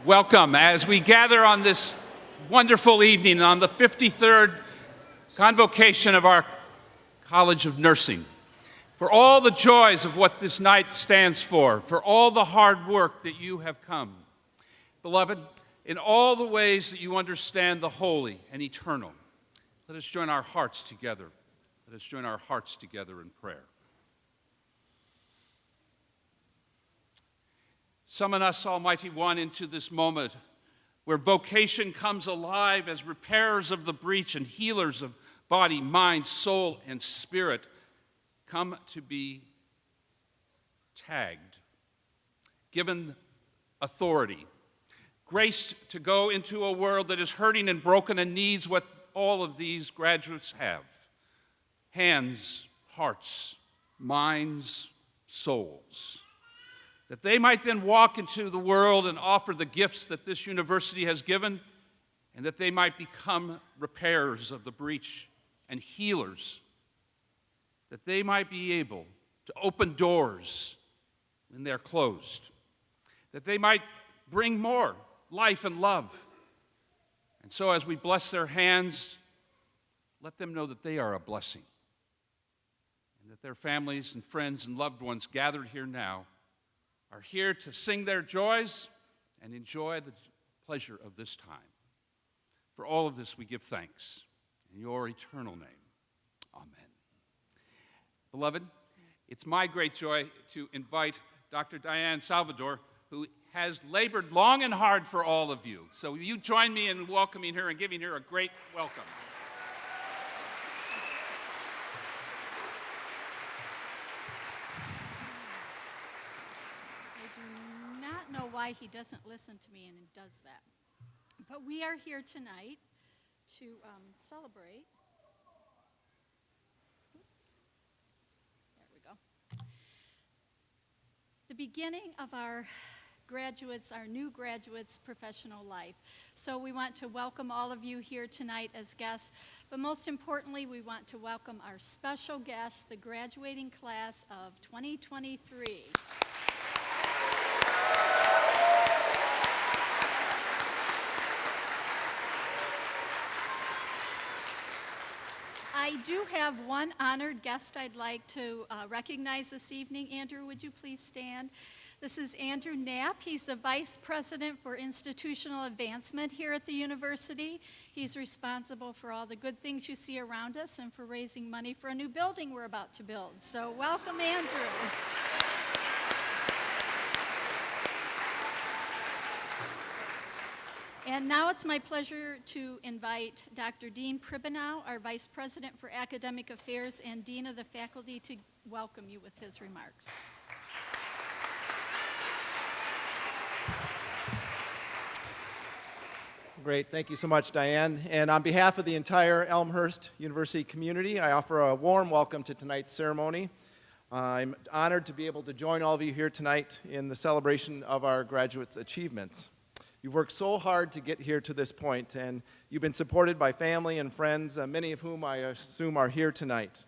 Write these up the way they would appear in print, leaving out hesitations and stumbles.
Welcome as we gather on this wonderful evening on the 53rd Convocation of our College of Nursing. For all the joys of what this night stands for all the hard work that you have come. Beloved, in all the ways that you understand the holy and eternal, let us join our hearts together. Let us join our hearts together in prayer. Summon us, Almighty One, into this moment where vocation comes alive as repairers of the breach and healers of body, mind, soul, and spirit come to be tagged, given authority, graced to go into a world that is hurting and broken and needs what all of these graduates have: hands, hearts, minds, souls. That they might then walk into the world and offer the gifts that this university has given, and that they might become repairers of the breach and healers, that they might be able to open doors when they're closed, that they might bring more life and love. And so as we bless their hands, let them know that they are a blessing, and that their families and friends and loved ones gathered here now are here to sing their joys and enjoy the pleasure of this time. For all of this we give thanks in your eternal name. Amen. Beloved, it's my great joy to invite Dr. Diane Salvador, who has labored long and hard for all of you. So will you join me in welcoming her and giving her a great welcome. Why he doesn't listen to me and does that. But we are here tonight to celebrate. There we go. The beginning of our new graduates' professional life. So we want to welcome all of you here tonight as guests, but most importantly, we want to welcome our special guests, the graduating class of 2023. I do have one honored guest I'd like to recognize this evening. Andrew, would you please stand? This is Andrew Knapp. He's the Vice President for Institutional Advancement here at the university. He's responsible for all the good things you see around us and for raising money for a new building we're about to build. So welcome, Andrew. And now it's my pleasure to invite Dr. Dean Pribenow, our Vice President for Academic Affairs and Dean of the Faculty, to welcome you with his remarks. Great, thank you so much, Diane. And on behalf of the entire Elmhurst University community, I offer a warm welcome to tonight's ceremony. I'm honored to be able to join all of you here tonight in the celebration of our graduates' achievements. You've worked so hard to get here to this point, and you've been supported by family and friends, many of whom I assume are here tonight.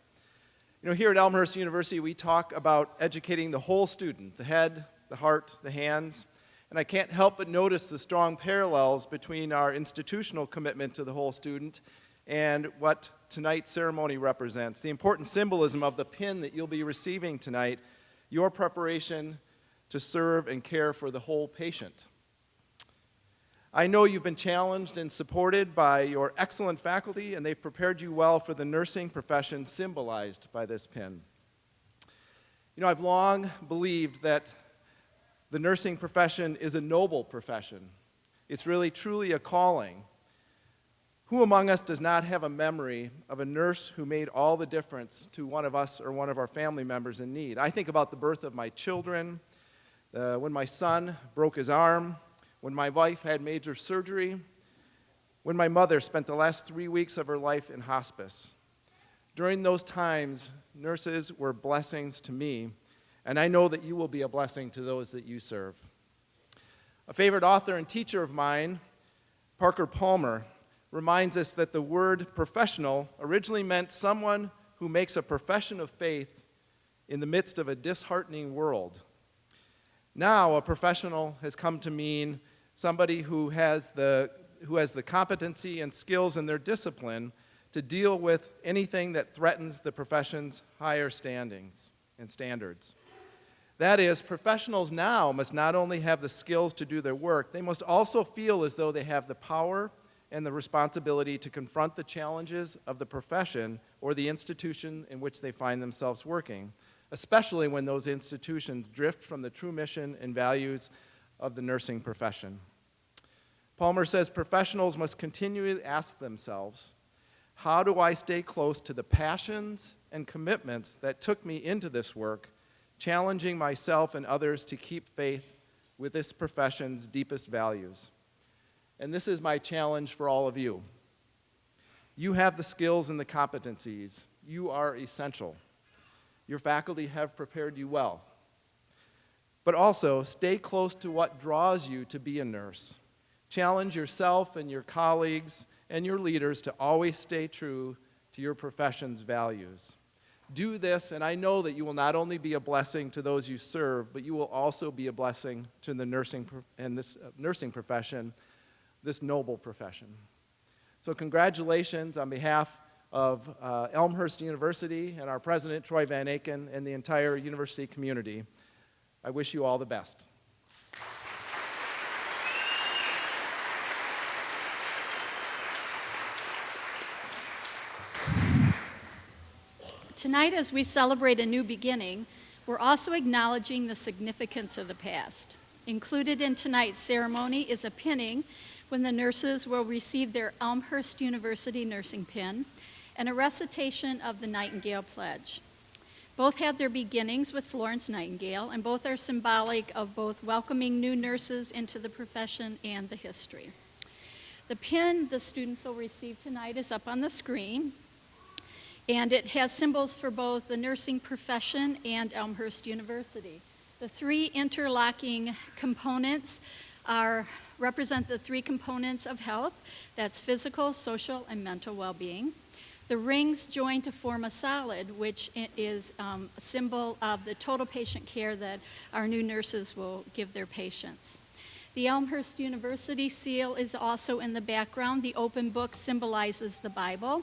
You know, here at Elmhurst University, we talk about educating the whole student, the head, the heart, the hands, and I can't help but notice the strong parallels between our institutional commitment to the whole student and what tonight's ceremony represents, the important symbolism of the pin that you'll be receiving tonight, your preparation to serve and care for the whole patient. I know you've been challenged and supported by your excellent faculty, and they've prepared you well for the nursing profession symbolized by this pin. You know, I've long believed that the nursing profession is a noble profession. It's really, truly a calling. Who among us does not have a memory of a nurse who made all the difference to one of us or one of our family members in need? I think about the birth of my children, when my son broke his arm, when my wife had major surgery, when my mother spent the last 3 weeks of her life in hospice. During those times, nurses were blessings to me, and I know that you will be a blessing to those that you serve. A favorite author and teacher of mine, Parker Palmer, reminds us that the word professional originally meant someone who makes a profession of faith in the midst of a disheartening world. Now, a professional has come to mean somebody who has the competency and skills in their discipline to deal with anything that threatens the profession's higher standings and standards. That is, professionals now must not only have the skills to do their work, they must also feel as though they have the power and the responsibility to confront the challenges of the profession or the institution in which they find themselves working, especially when those institutions drift from the true mission and values of the nursing profession. Palmer says professionals must continually ask themselves, how do I stay close to the passions and commitments that took me into this work, challenging myself and others to keep faith with this profession's deepest values? And this is my challenge for all of you. You have the skills and the competencies. You are essential. Your faculty have prepared you well. But also, stay close to what draws you to be a nurse. Challenge yourself and your colleagues and your leaders to always stay true to your profession's values. Do this, and I know that you will not only be a blessing to those you serve, but you will also be a blessing to the nursing profession, this noble profession. So congratulations on behalf of Elmhurst University and our president, Troy Van Aken, and the entire university community. I wish you all the best. Tonight, as we celebrate a new beginning, we're also acknowledging the significance of the past. Included in tonight's ceremony is a pinning when the nurses will receive their Elmhurst University nursing pin and a recitation of the Nightingale Pledge. Both had their beginnings with Florence Nightingale, and both are symbolic of both welcoming new nurses into the profession and the history. The pin the students will receive tonight is up on the screen, and it has symbols for both the nursing profession and Elmhurst University. The three interlocking components represent the three components of health. That's physical, social, and mental well-being. The rings join to form a solid, which is a symbol of the total patient care that our new nurses will give their patients. The Elmhurst University seal is also in the background. The open book symbolizes the Bible,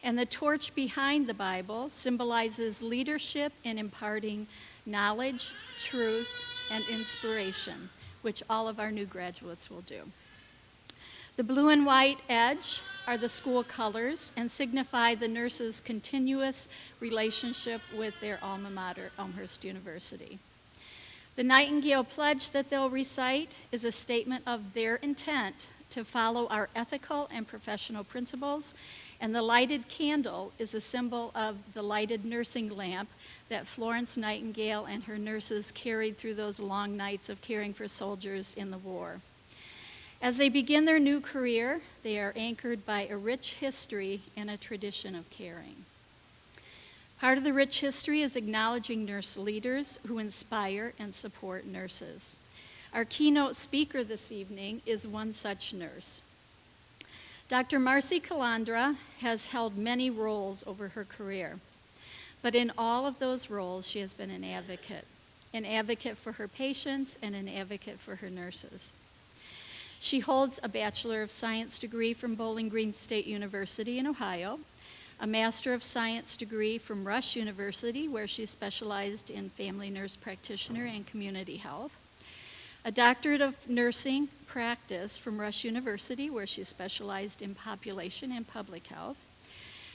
and the torch behind the Bible symbolizes leadership in imparting knowledge, truth, and inspiration, which all of our new graduates will do. The blue and white edge are the school colors and signify the nurses' continuous relationship with their alma mater, Elmhurst University. The Nightingale Pledge that they'll recite is a statement of their intent to follow our ethical and professional principles, and the lighted candle is a symbol of the lighted nursing lamp that Florence Nightingale and her nurses carried through those long nights of caring for soldiers in the war. As they begin their new career, they are anchored by a rich history and a tradition of caring. Part of the rich history is acknowledging nurse leaders who inspire and support nurses. Our keynote speaker this evening is one such nurse. Dr. Marcy Calandra has held many roles over her career, but in all of those roles, she has been an advocate for her patients and an advocate for her nurses. She holds a Bachelor of Science degree from Bowling Green State University in Ohio, a Master of Science degree from Rush University, where she specialized in family nurse practitioner and community health, a Doctorate of Nursing practice from Rush University, where she specialized in population and public health.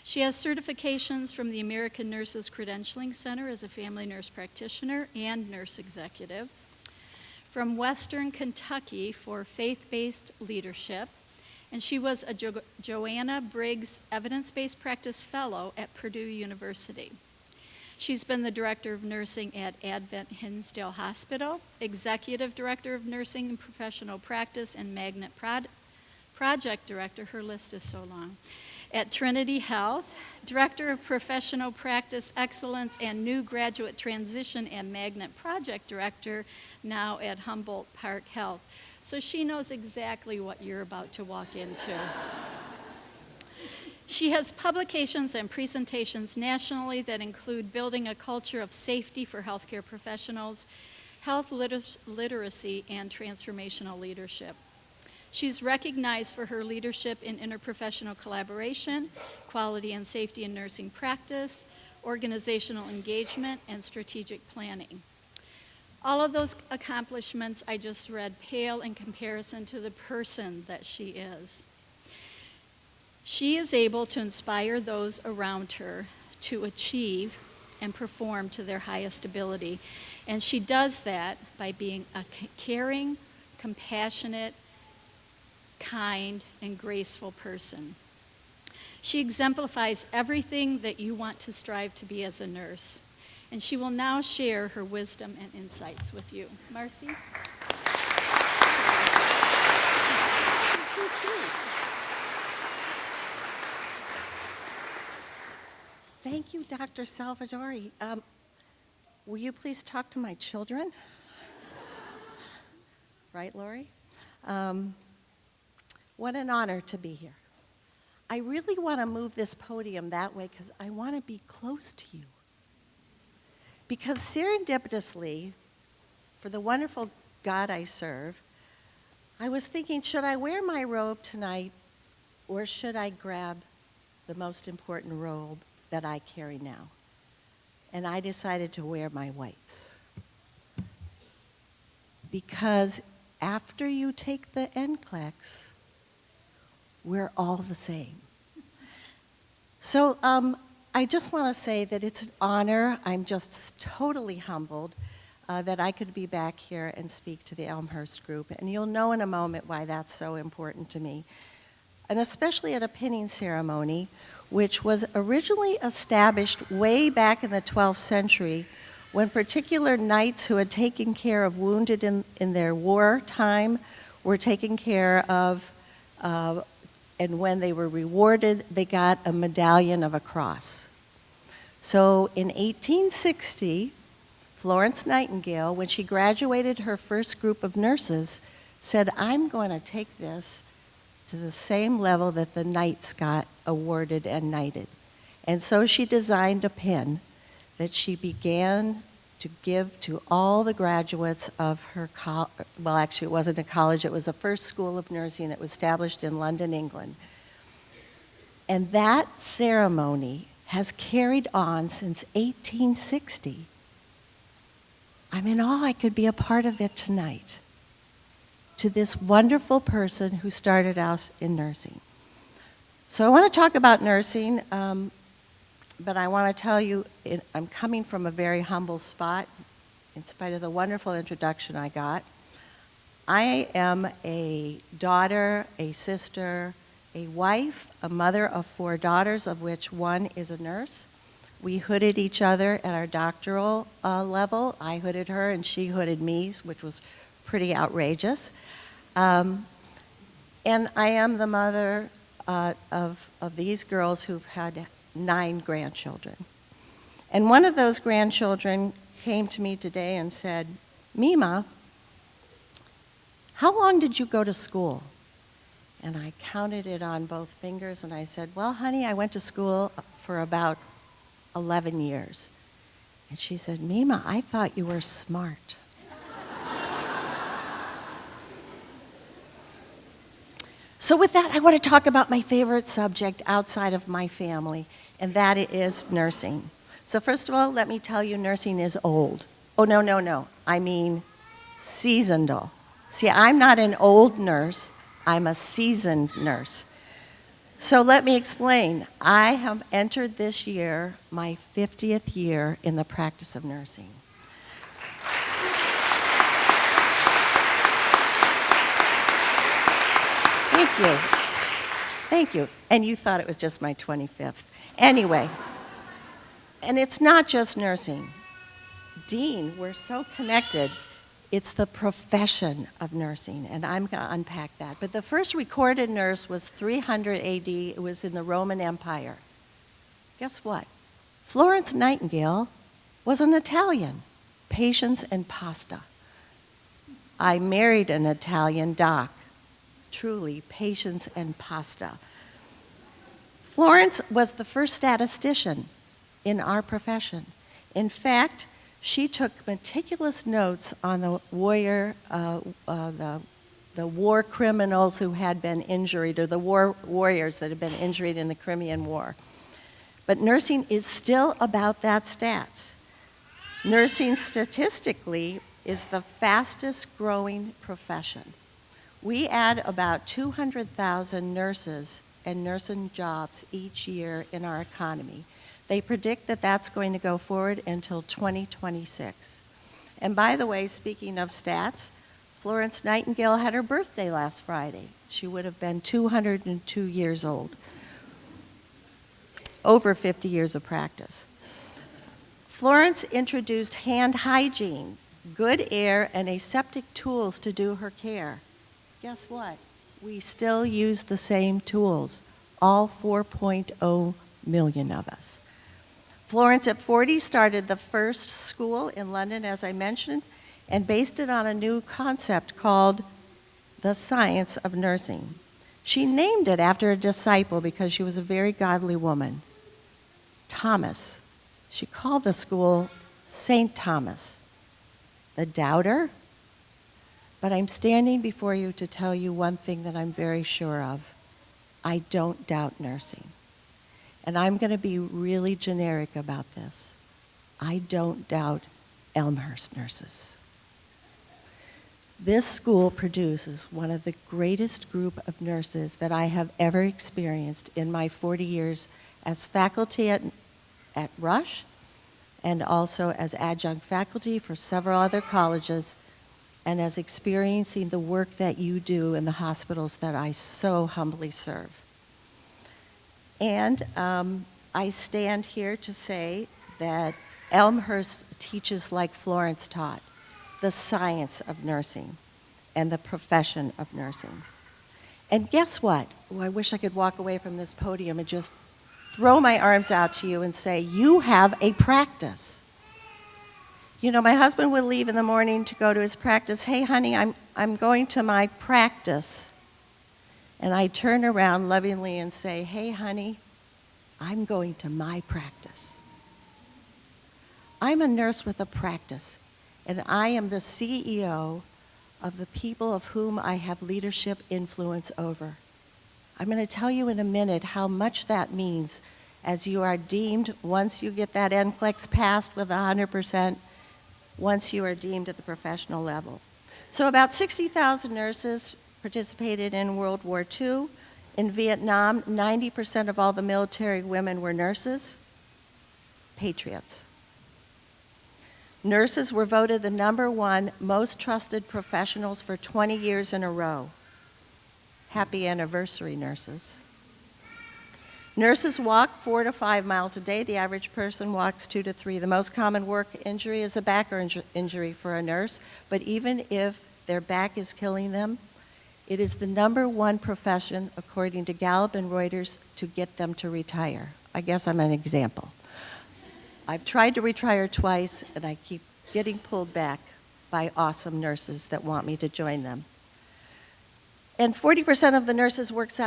She has certifications from the American Nurses Credentialing Center as a family nurse practitioner and nurse executive, from Western Kentucky for faith-based leadership, and she was a Joanna Briggs Evidence-Based Practice Fellow at Purdue University. She's been the Director of Nursing at Advent Hinsdale Hospital, Executive Director of Nursing and Professional Practice and Magnet Project Director, her list is so long, at Trinity Health, Director of Professional Practice Excellence and New Graduate Transition and Magnet Project Director, now at Humboldt Park Health. So she knows exactly what you're about to walk into. She has publications and presentations nationally that include building a culture of safety for healthcare professionals, health literacy, and transformational leadership. She's recognized for her leadership in interprofessional collaboration, quality and safety in nursing practice, organizational engagement, and strategic planning. All of those accomplishments I just read pale in comparison to the person that she is. She is able to inspire those around her to achieve and perform to their highest ability. And she does that by being a caring, compassionate, kind, and graceful person. She exemplifies everything that you want to strive to be as a nurse. And she will now share her wisdom and insights with you. Marcy? Thank you, Dr. Salvadori. Will you please talk to my children? Right, Lori? What an honor to be here. I really want to move this podium that way because I want to be close to you. Because serendipitously, for the wonderful God I serve, I was thinking, should I wear my robe tonight or should I grab the most important robe that I carry now? And I decided to wear my whites. Because after you take the NCLEX, we're all the same. So I just want to say that it's an honor. I'm just totally humbled that I could be back here and speak to the Elmhurst group. And you'll know in a moment why that's so important to me. And especially at a pinning ceremony, which was originally established way back in the 12th century when particular knights who had taken care of wounded in their war time were taken care of, and when they were rewarded, they got a medallion of a cross. So in 1860, Florence Nightingale, when she graduated her first group of nurses, said, I'm going to take this to the same level that the knights got awarded and knighted. And so she designed a pin that she began to give to all the graduates of her well, actually it wasn't a college, it was the first school of nursing that was established in London, England. And that ceremony has carried on since 1860. I'm in awe I could be a part of it tonight. To this wonderful person who started out in nursing. So I want to talk about nursing, but I want to tell you I'm coming from a very humble spot, in spite of the wonderful introduction I got. I am a daughter, a sister, a wife, a mother of 4 daughters, of which one is a nurse. We hooded each other at our doctoral level. I hooded her and she hooded me, which was pretty outrageous. And I am the mother of these girls who've had 9 grandchildren. And one of those grandchildren came to me today and said, Mima, how long did you go to school? And I counted it on both fingers and I said, well, honey, I went to school for about 11 years. And she said, Mima, I thought you were smart. So with that, I want to talk about my favorite subject outside of my family, and that is nursing. So first of all, let me tell you, nursing is old. Oh, no. I mean seasonal. See, I'm not an old nurse. I'm a seasoned nurse. So let me explain. I have entered this year my 50th year in the practice of nursing. Thank you. And you thought it was just my 25th. Anyway, and it's not just nursing. Dean, we're so connected. It's the profession of nursing, and I'm going to unpack that. But the first recorded nurse was 300 AD. It was in the Roman Empire. Guess what? Florence Nightingale was an Italian. Patience and pasta. I married an Italian doc. Truly, patience and pasta. Florence was the first statistician in our profession. In fact, she took meticulous notes on the war criminals who had been injured, or the warriors that had been injured in the Crimean War. But nursing is still about that stats. Nursing statistically is the fastest growing profession. We add about 200,000 nurses and nursing jobs each year in our economy. They predict that that's going to go forward until 2026. And by the way, speaking of stats, Florence Nightingale had her birthday last Friday. She would have been 202 years old. Over 50 years of practice. Florence introduced hand hygiene, good air, and aseptic tools to do her care. Guess what? We still use the same tools, all 4.0 million of us. Florence at 40 started the first school in London, as I mentioned, and based it on a new concept called the science of nursing. She named it after a disciple because she was a very godly woman, Thomas. She called the school St. Thomas, the doubter. But I'm standing before you to tell you one thing that I'm very sure of. I don't doubt nursing. And I'm going to be really generic about this. I don't doubt Elmhurst nurses. This school produces one of the greatest group of nurses that I have ever experienced in my 40 years as faculty at Rush and also as adjunct faculty for several other colleges, and as experiencing the work that you do in the hospitals that I so humbly serve. And I stand here to say that Elmhurst teaches like Florence taught, the science of nursing and the profession of nursing. And guess what? Oh, I wish I could walk away from this podium and just throw my arms out to you and say, you have a practice. You know, my husband would leave in the morning to go to his practice. Hey, honey, I'm going to my practice. And I turn around lovingly and say, hey, honey, I'm going to my practice. I'm a nurse with a practice, and I am the CEO of the people of whom I have leadership influence over. I'm going to tell you in a minute how much that means as you are deemed, once you get that NCLEX passed with 100%, once you are deemed at the professional level. So about 60,000 nurses participated in World War II. In Vietnam, 90% of all the military women were nurses, patriots. Nurses were voted the #1 most trusted professionals for 20 years in a row. Happy anniversary, nurses. Nurses walk 4 to 5 miles a day. The average person walks 2 to 3. The most common work injury is a back injury for a nurse, but even if their back is killing them, it is the #1 profession, according to Gallup and Reuters, to get them to retire. I guess I'm an example. I've tried to retire twice, and I keep getting pulled back by awesome nurses that want me to join them. And 40% of the nurses works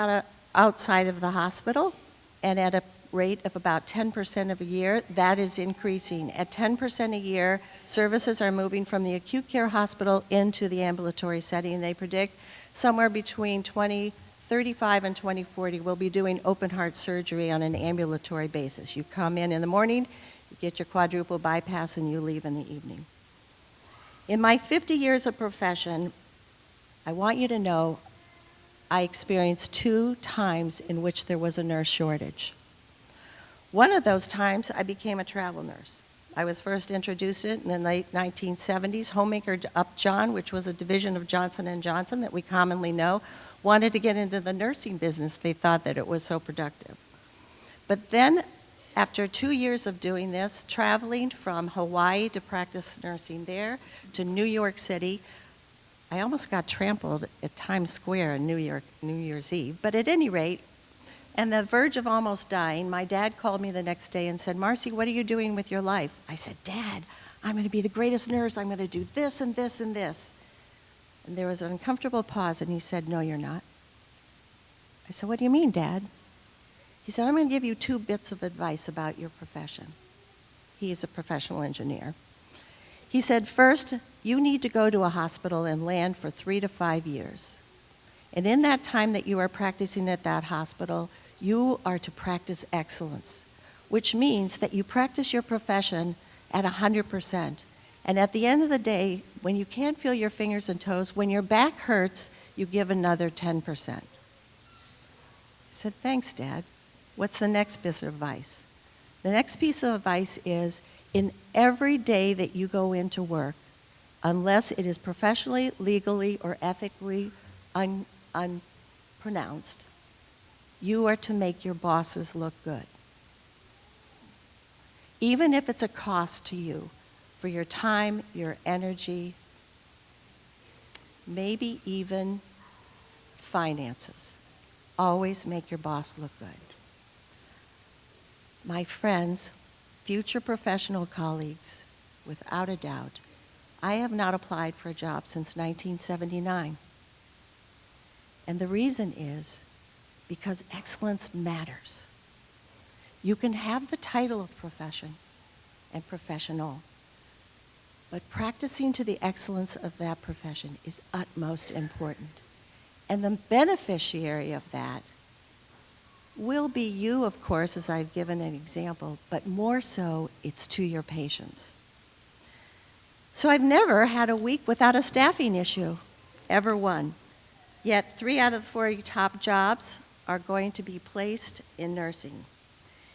outside of the hospital, and at a rate of about 10% of a year. That is increasing. At 10% a year, services are moving from the acute care hospital into the ambulatory setting. They predict somewhere between 2035 and 2040, we'll be doing open heart surgery on an ambulatory basis. You come in the morning, you get your quadruple bypass, and you leave in the evening. In my 50 years of profession, I want you to know I experienced 2 times in which there was a nurse shortage. One of those times, I became a travel nurse. I was first introduced in the late 1970s. Homemaker Upjohn, which was a division of Johnson & Johnson that we commonly know, wanted to get into the nursing business. They thought that it was so productive. But then, after 2 years of doing this, traveling from Hawaii to practice nursing there to New York City, I almost got trampled at Times Square on New Year's Eve. But at any rate, on the verge of almost dying, my dad called me the next day and said, "Marcy, what are you doing with your life?" I said, "Dad, I'm going to be the greatest nurse. I'm going to do this and this and this." And there was an uncomfortable pause, and he said, "No, you're not." I said, "What do you mean, Dad?" He said, "I'm going to give you 2 bits of advice about your profession." He is a professional engineer. He said, "First, you need to go to a hospital and land for 3 to 5 years. And in that time that you are practicing at that hospital, you are to practice excellence, which means that you practice your profession at 100%. And at the end of the day, when you can't feel your fingers and toes, when your back hurts, you give another 10%. I said, "Thanks, Dad. What's the next piece of advice?" The next piece of advice is, in every day that you go into work, unless it is professionally, legally, or ethically unpronounced, you are to make your bosses look good. Even if it's a cost to you for your time, your energy, maybe even finances. Always make your boss look good. My friends, future professional colleagues, without a doubt, I have not applied for a job since 1979. And the reason is because excellence matters. You can have the title of profession and professional, but practicing to the excellence of that profession is utmost important. And the beneficiary of that will be you, of course, as I've given an example, but more so, it's to your patients. So I've never had a week without a staffing issue, ever one. Yet 3 out of the 4 top jobs are going to be placed in nursing.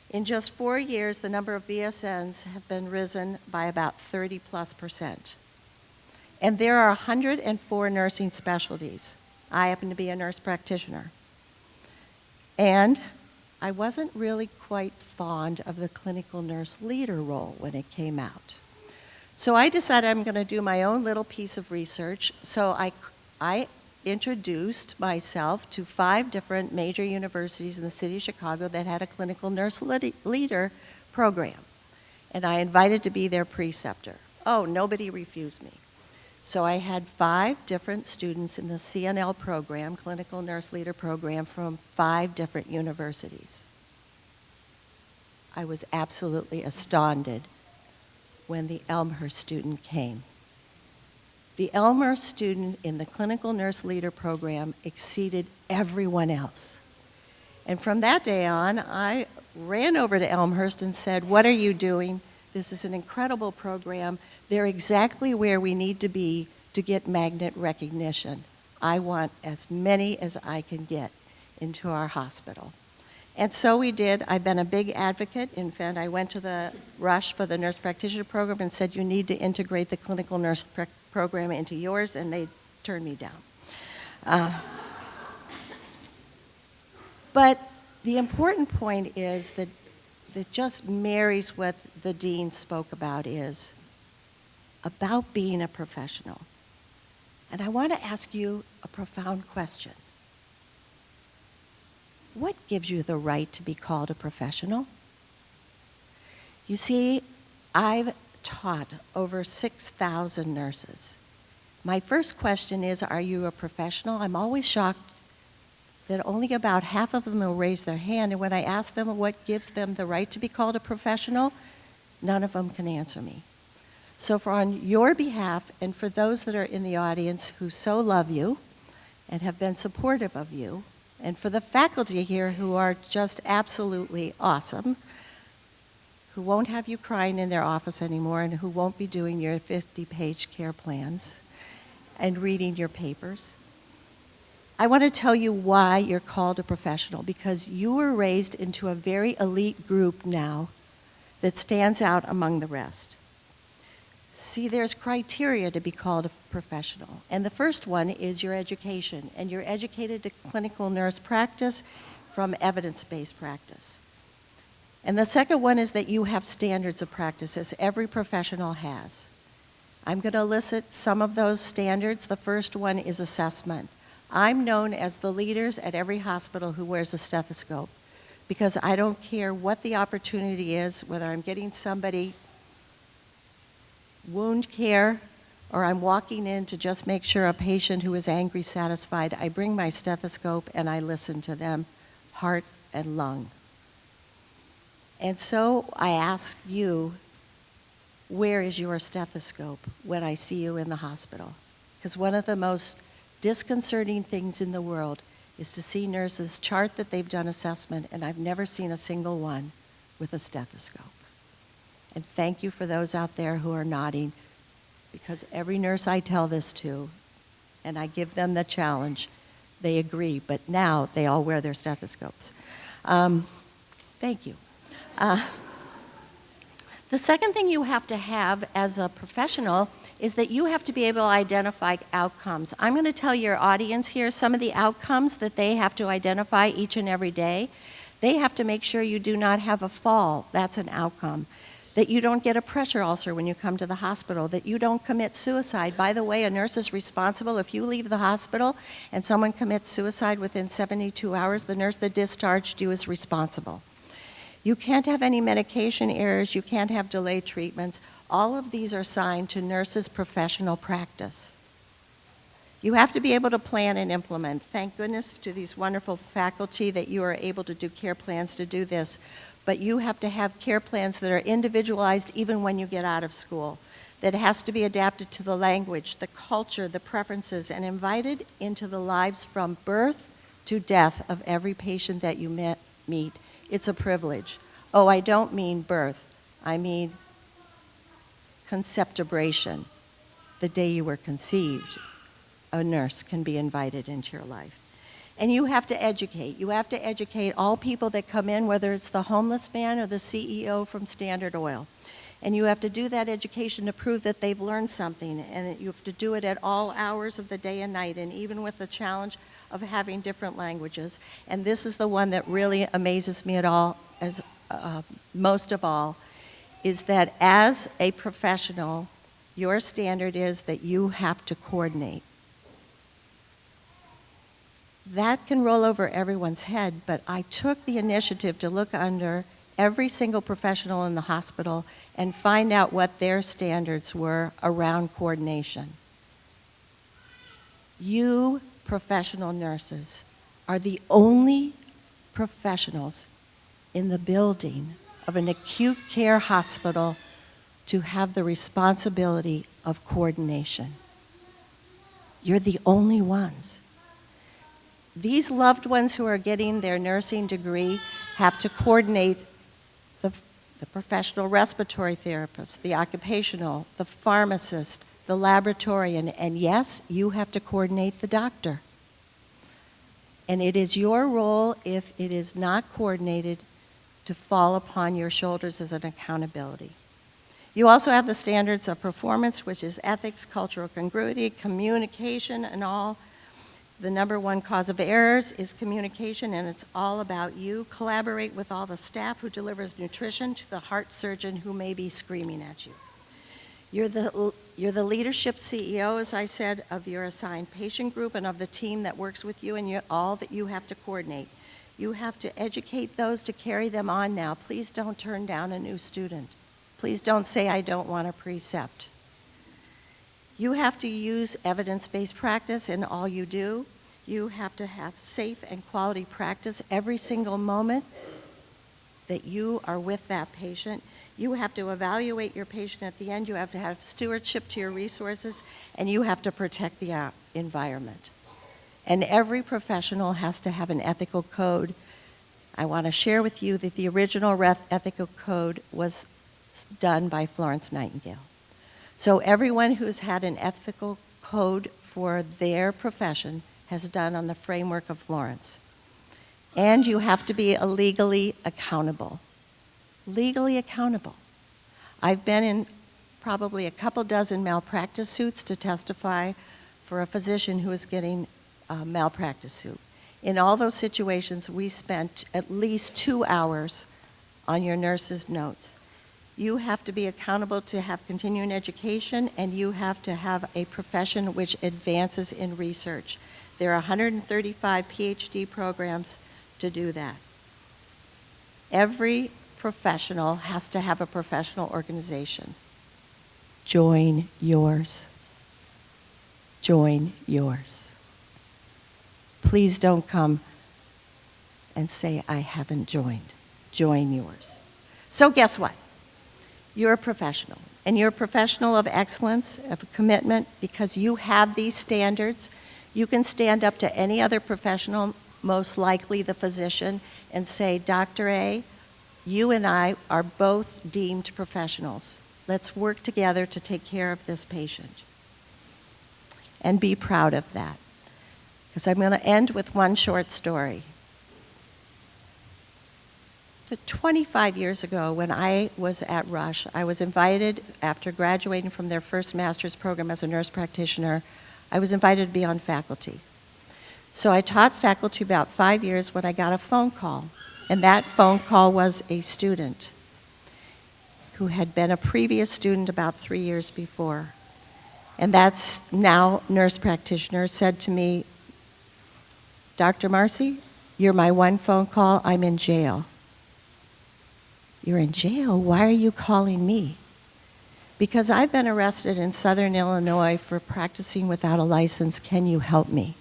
In just 4 years, the number of BSNs have been risen by about 30+%. And there are 104 nursing specialties. I happen to be a nurse practitioner. And I wasn't really quite fond of the clinical nurse leader role when it came out. So I decided I'm going to do my own little piece of research. So I introduced myself to 5 different major universities in the city of Chicago that had a clinical nurse leader program. And I invited to be their preceptor. Oh, nobody refused me. So I had 5 different students in the CNL program, Clinical Nurse Leader program, from 5 different universities. I was absolutely astounded when the Elmhurst student came. The Elmhurst student in the Clinical Nurse Leader program exceeded everyone else. And from that day on, I ran over to Elmhurst and said, "What are you doing This is an incredible program. They're exactly where we need to be to get magnet recognition. I want as many as I can get into our hospital. And so we did. I've been a big advocate. In fact, I went to the Rush for the nurse practitioner program and said, you need to integrate the clinical nurse program into yours, and they turned me down. But the important point is that just marries what the dean spoke about is about being a professional. And I want to ask you a profound question. What gives you the right to be called a professional? You see, I've taught over 6,000 nurses. My first question is, are you a professional? I'm always shocked that only about half of them will raise their hand, and when I ask them what gives them the right to be called a professional, none of them can answer me. So for on your behalf, and for those that are in the audience who so love you and have been supportive of you, and for the faculty here who are just absolutely awesome, who won't have you crying in their office anymore and who won't be doing your 50-page care plans and reading your papers, I want to tell you why you're called a professional, because you were raised into a very elite group now that stands out among the rest. See, there's criteria to be called a professional, and the first one is your education, and you're educated to clinical nurse practice from evidence-based practice. And the second one is that you have standards of practice, as every professional has. I'm going to elicit some of those standards. The first one is assessment. I'm known as the leaders at every hospital who wears a stethoscope, because I don't care what the opportunity is, whether I'm getting somebody wound care or I'm walking in to just make sure a patient who is angry satisfied. I bring my stethoscope and I listen to them, heart and lung. And so I ask you, where is your stethoscope when I see you in the hospital? Because one of the most disconcerting things in the world is to see nurses chart that they've done assessment, and I've never seen a single one with a stethoscope. And thank you for those out there who are nodding, because every nurse I tell this to, and I give them the challenge, they agree, but now they all wear their stethoscopes. Thank you. The second thing you have to have as a professional is that you have to be able to identify outcomes. I'm going to tell your audience here some of the outcomes that they have to identify each and every day. They have to make sure you do not have a fall. That's an outcome. That you don't get a pressure ulcer when you come to the hospital, that you don't commit suicide. By the way, a nurse is responsible. If you leave the hospital and someone commits suicide within 72 hours, the nurse that discharged you is responsible. You can't have any medication errors. You can't have delayed treatments. All of these are signed to nurses' professional practice. You have to be able to plan and implement. Thank goodness to these wonderful faculty that you are able to do care plans to do this. But you have to have care plans that are individualized even when you get out of school, that has to be adapted to the language, the culture, the preferences, and invited into the lives from birth to death of every patient that you meet. It's a privilege. Oh, I don't mean birth. I mean conceptibration. The day you were conceived, a nurse can be invited into your life. And you have to educate. You have to educate all people that come in, whether it's the homeless man or the CEO from Standard Oil. And you have to do that education to prove that they've learned something, and you have to do it at all hours of the day and night, and even with the challenge of having different languages. And this is the one that really amazes me at all, as most of all, is that as a professional, your standard is that you have to coordinate. That can roll over everyone's head, but I took the initiative to look under every single professional in the hospital and find out what their standards were around coordination. You professional nurses are the only professionals in the building of an acute care hospital to have the responsibility of coordination. You're the only ones. These loved ones who are getting their nursing degree have to coordinate the the professional respiratory therapist, the occupational, the pharmacist, the laboratorian, and yes, you have to coordinate the doctor. And it is your role, if it is not coordinated, to fall upon your shoulders as an accountability. You also have the standards of performance, which is ethics, cultural congruity, communication, and all. The number one cause of errors is communication, and it's all about you. Collaborate with all the staff who delivers nutrition to the heart surgeon who may be screaming at you. You're the leadership CEO, as I said, of your assigned patient group and of the team that works with you, and all that you have to coordinate. You have to educate those to carry them on now. Please don't turn down a new student. Please don't say, I don't want a precept. You have to use evidence-based practice in all you do. You have to have safe and quality practice every single moment that you are with that patient. You have to evaluate your patient at the end. You have to have stewardship to your resources, and you have to protect the environment. And every professional has to have an ethical code. I want to share with you that the original ethical code was done by Florence Nightingale. So everyone who's had an ethical code for their profession has done on the framework of Florence. And you have to be legally accountable. Legally accountable. I've been in probably a couple dozen malpractice suits to testify for a physician who was getting a malpractice suit. In all those situations, we spent at least 2 hours on your nurse's notes. You have to be accountable to have continuing education, and you have to have a profession which advances in research. There are 135 PhD programs to do that. Every professional has to have a professional organization. Join yours. Join yours. Please don't come and say, I haven't joined. Join yours. So guess what? You're a professional, and you're a professional of excellence, of commitment, because you have these standards. You can stand up to any other professional, most likely the physician, and say, Dr. A, you and I are both deemed professionals. Let's work together to take care of this patient. And be proud of that. Because I'm going to end with one short story. 25 years ago, when I was at Rush, I was invited, after graduating from their first master's program as a nurse practitioner, I was invited to be on faculty. So I taught faculty about 5 years when I got a phone call. And that phone call was a student who had been a previous student about 3 years before. And that's now nurse practitioner said to me, Dr. Marcy, you're my one phone call, I'm in jail. You're in jail? Why are you calling me? Because I've been arrested in Southern Illinois for practicing without a license. Can you help me?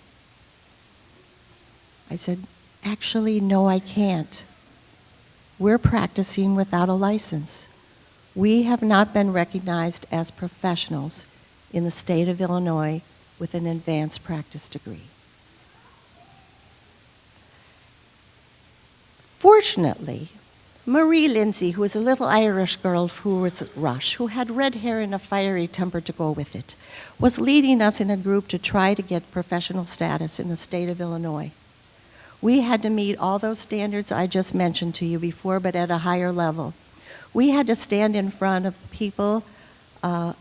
I said, actually, no, I can't. We're practicing without a license. We have not been recognized as professionals in the state of Illinois with an advanced practice degree. Fortunately, Marie Lindsay, who was a little Irish girl who was at Rush, who had red hair and a fiery temper to go with it, was leading us in a group to try to get professional status in the state of Illinois. We had to meet all those standards I just mentioned to you before, but at a higher level. We had to stand in front of people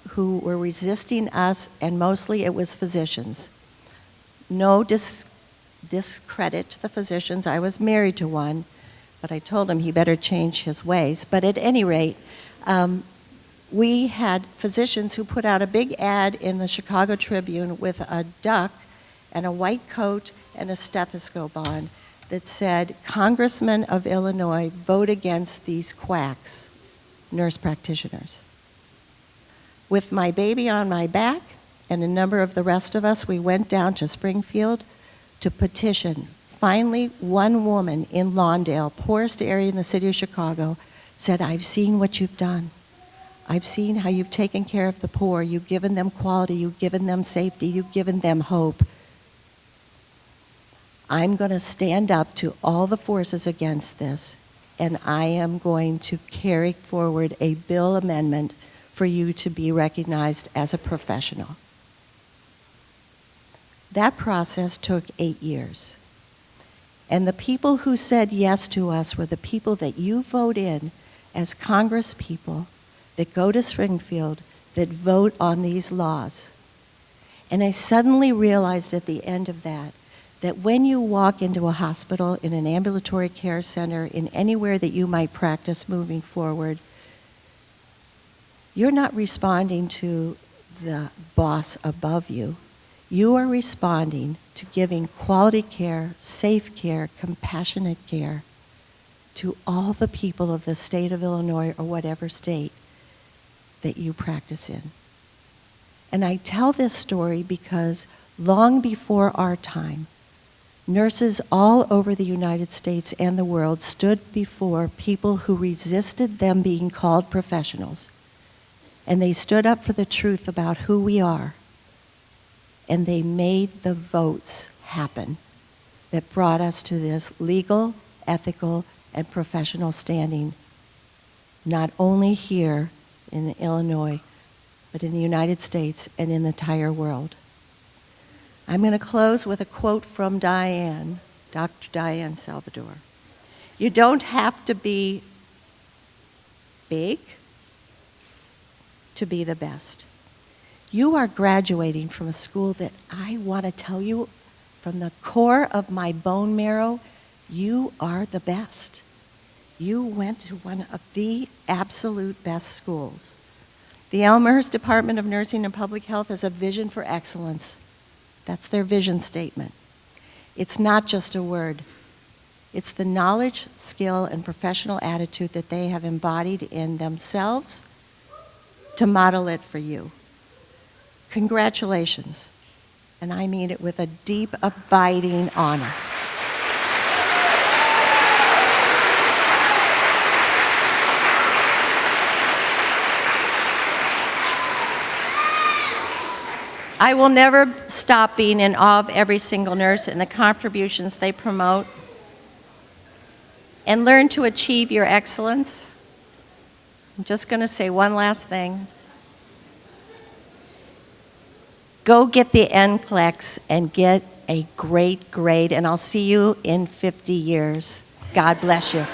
who were resisting us, and mostly it was physicians. No discredit to the physicians. I was married to one, but I told him he better change his ways. But at any rate, we had physicians who put out a big ad in the Chicago Tribune with a duck and a white coat and a stethoscope on that said, Congressman of Illinois, vote against these quacks, nurse practitioners. With my baby on my back and a number of the rest of us, we went down to Springfield to petition. Finally, one woman in Lawndale, poorest area in the city of Chicago, said, I've seen what you've done. I've seen how you've taken care of the poor. You've given them quality. You've given them safety. You've given them hope. I'm going to stand up to all the forces against this, and I am going to carry forward a bill amendment for you to be recognized as a professional. That process took 8 years. And the people who said yes to us were the people that you vote in as Congress people that go to Springfield that vote on these laws. And I suddenly realized at the end of that when you walk into a hospital, in an ambulatory care center, in anywhere that you might practice moving forward, you're not responding to the boss above you. You are responding to giving quality care, safe care, compassionate care to all the people of the state of Illinois or whatever state that you practice in. And I tell this story because long before our time, nurses all over the United States and the world stood before people who resisted them being called professionals. And they stood up for the truth about who we are. And they made the votes happen that brought us to this legal, ethical, and professional standing, not only here in Illinois, but in the United States and in the entire world. I'm going to close with a quote from Diane, Dr. Diane Salvador. You don't have to be big to be the best. You are graduating from a school that I want to tell you from the core of my bone marrow, you are the best. You went to one of the absolute best schools. The Elmhurst Department of Nursing and Public Health has a vision for excellence. That's their vision statement. It's not just a word. It's the knowledge, skill, and professional attitude that they have embodied in themselves to model it for you. Congratulations, and I mean it with a deep, abiding honor. I will never stop being in awe of every single nurse and the contributions they promote, and learn to achieve your excellence. I'm just going to say one last thing. Go get the NCLEX and get a great grade, and I'll see you in 50 years. God bless you.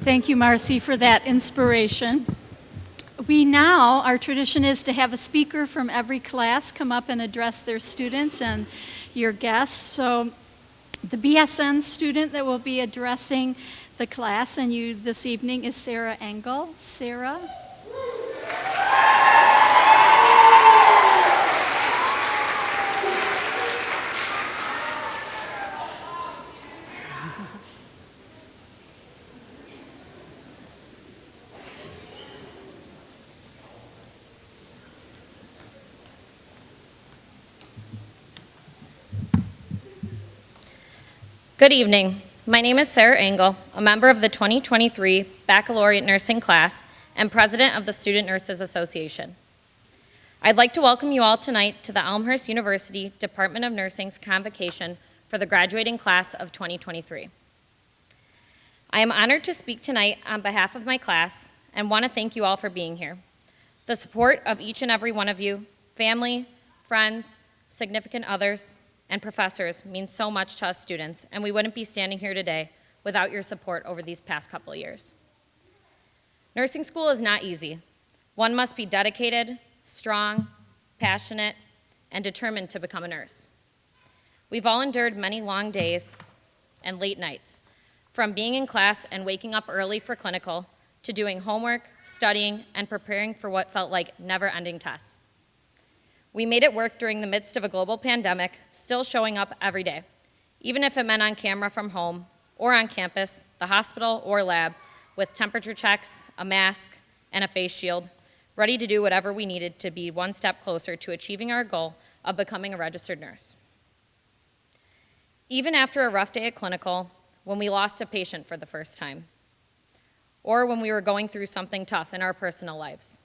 Thank you, Marcy, for that inspiration. Our tradition is to have a speaker from every class come up and address their students and your guests. So the BSN student that will be addressing the class and you this evening is Sarah Engel. Sarah? Good evening. My name is Sarah Engel, a member of the 2023 Baccalaureate Nursing class and president of the Student Nurses Association. I'd like to welcome you all tonight to the Elmhurst University Department of Nursing's Convocation for the graduating class of 2023. I am honored to speak tonight on behalf of my class and want to thank you all for being here. The support of each and every one of you, family, friends, significant others, and professors means so much to us students, and we wouldn't be standing here today without your support over these past couple of years. Nursing school is not easy. One must be dedicated, strong, passionate, and determined to become a nurse. We've all endured many long days and late nights, from being in class and waking up early for clinical, to doing homework, studying, and preparing for what felt like never-ending tests. We made it work during the midst of a global pandemic, still showing up every day, even if it meant on camera from home or on campus, the hospital, or lab, with temperature checks, a mask, and a face shield, ready to do whatever we needed to be one step closer to achieving our goal of becoming a registered nurse. Even after a rough day at clinical, when we lost a patient for the first time, or when we were going through something tough in our personal lives,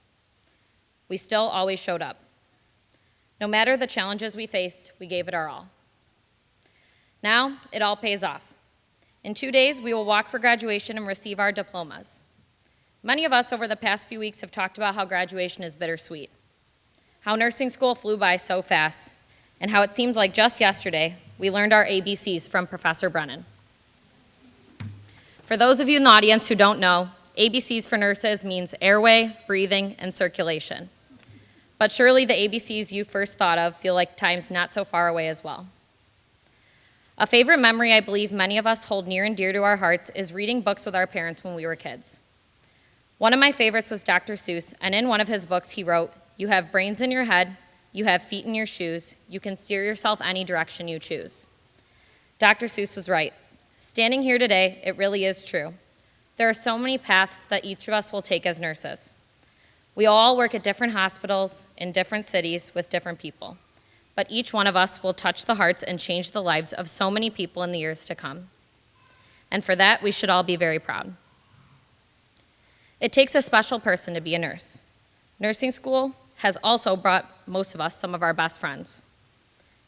we still always showed up. No matter the challenges we faced, we gave it our all. Now, it all pays off. In 2 days, we will walk for graduation and receive our diplomas. Many of us over the past few weeks have talked about how graduation is bittersweet, how nursing school flew by so fast, and how it seems like just yesterday we learned our ABCs from Professor Brennan. For those of you in the audience who don't know, ABCs for nurses means airway, breathing, and circulation. But surely the ABCs you first thought of feel like time's not so far away as well. A favorite memory I believe many of us hold near and dear to our hearts is reading books with our parents when we were kids. One of my favorites was Dr. Seuss, and in one of his books he wrote, "You have brains in your head, you have feet in your shoes, you can steer yourself any direction you choose." Dr. Seuss was right. Standing here today, it really is true. There are so many paths that each of us will take as nurses. We all work at different hospitals, in different cities, with different people. But each one of us will touch the hearts and change the lives of so many people in the years to come. And for that, we should all be very proud. It takes a special person to be a nurse. Nursing school has also brought most of us some of our best friends.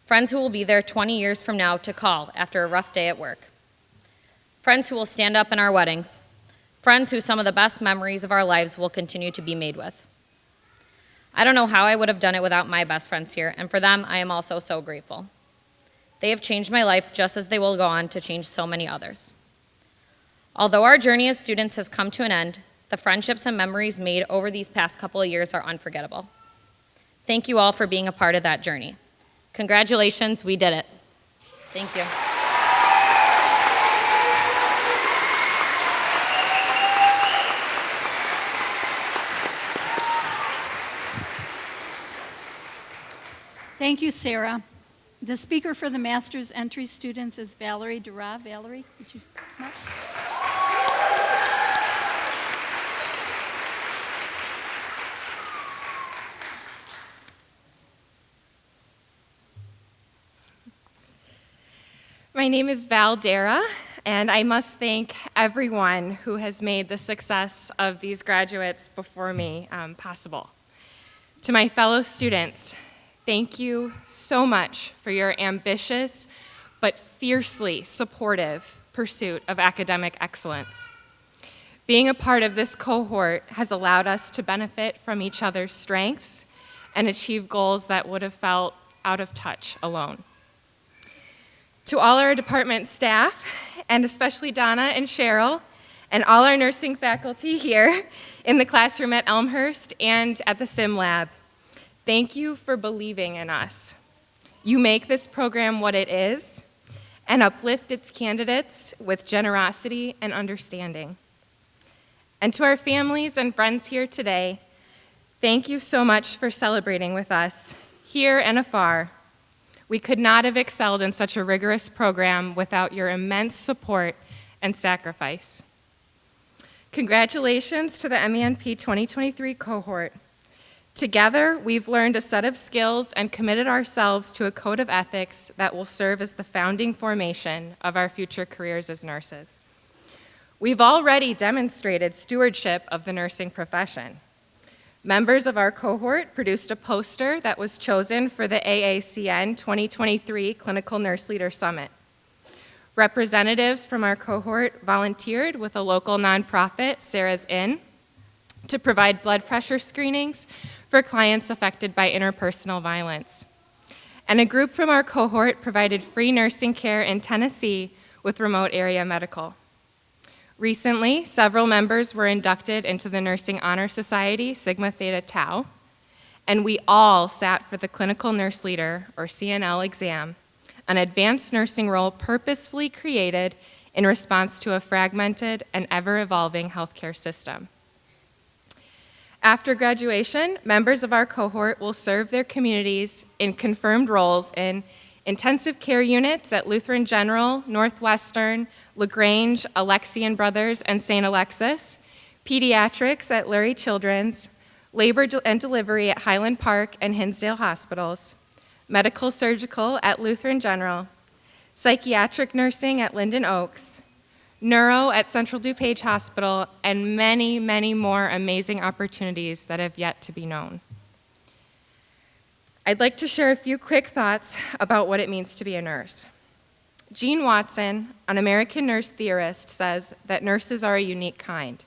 Friends who will be there 20 years from now to call after a rough day at work. Friends who will stand up in our weddings. Friends who some of the best memories of our lives will continue to be made with. I don't know how I would have done it without my best friends here, and for them, I am also so grateful. They have changed my life just as they will go on to change so many others. Although our journey as students has come to an end, the friendships and memories made over these past couple of years are unforgettable. Thank you all for being a part of that journey. Congratulations, we did it. Thank you. Thank you, Sarah. The speaker for the master's entry students is Valerie Dura. Valerie, would you come up? My name is Val Dara, and I must thank everyone who has made the success of these graduates before me possible. To my fellow students, thank you so much for your ambitious but fiercely supportive pursuit of academic excellence. Being a part of this cohort has allowed us to benefit from each other's strengths and achieve goals that would have felt out of touch alone. To all our department staff, and especially Donna and Cheryl, and all our nursing faculty here in the classroom at Elmhurst and at the Sim Lab, thank you for believing in us. You make this program what it is and uplift its candidates with generosity and understanding. And to our families and friends here today, thank you so much for celebrating with us, here and afar. We could not have excelled in such a rigorous program without your immense support and sacrifice. Congratulations to the MENP 2023 cohort. Together, we've learned a set of skills and committed ourselves to a code of ethics that will serve as the founding formation of our future careers as nurses. We've already demonstrated stewardship of the nursing profession. Members of our cohort produced a poster that was chosen for the AACN 2023 Clinical Nurse Leader Summit. Representatives from our cohort volunteered with a local nonprofit, Sarah's Inn, to provide blood pressure screenings for clients affected by interpersonal violence. And a group from our cohort provided free nursing care in Tennessee with remote area medical. Recently, several members were inducted into the Nursing Honor Society, Sigma Theta Tau, and we all sat for the Clinical Nurse Leader, or CNL exam, an advanced nursing role purposefully created in response to a fragmented and ever-evolving healthcare system. After graduation, members of our cohort will serve their communities in confirmed roles in intensive care units at Lutheran General, Northwestern, LaGrange, Alexian Brothers, and St. Alexis, pediatrics at Lurie Children's, labor and delivery at Highland Park and Hinsdale Hospitals, medical surgical at Lutheran General, psychiatric nursing at Linden Oaks, neuro at Central DuPage Hospital, and many, many more amazing opportunities that have yet to be known. I'd like to share a few quick thoughts about what it means to be a nurse. Jean Watson, an American nurse theorist, says that nurses are a unique kind.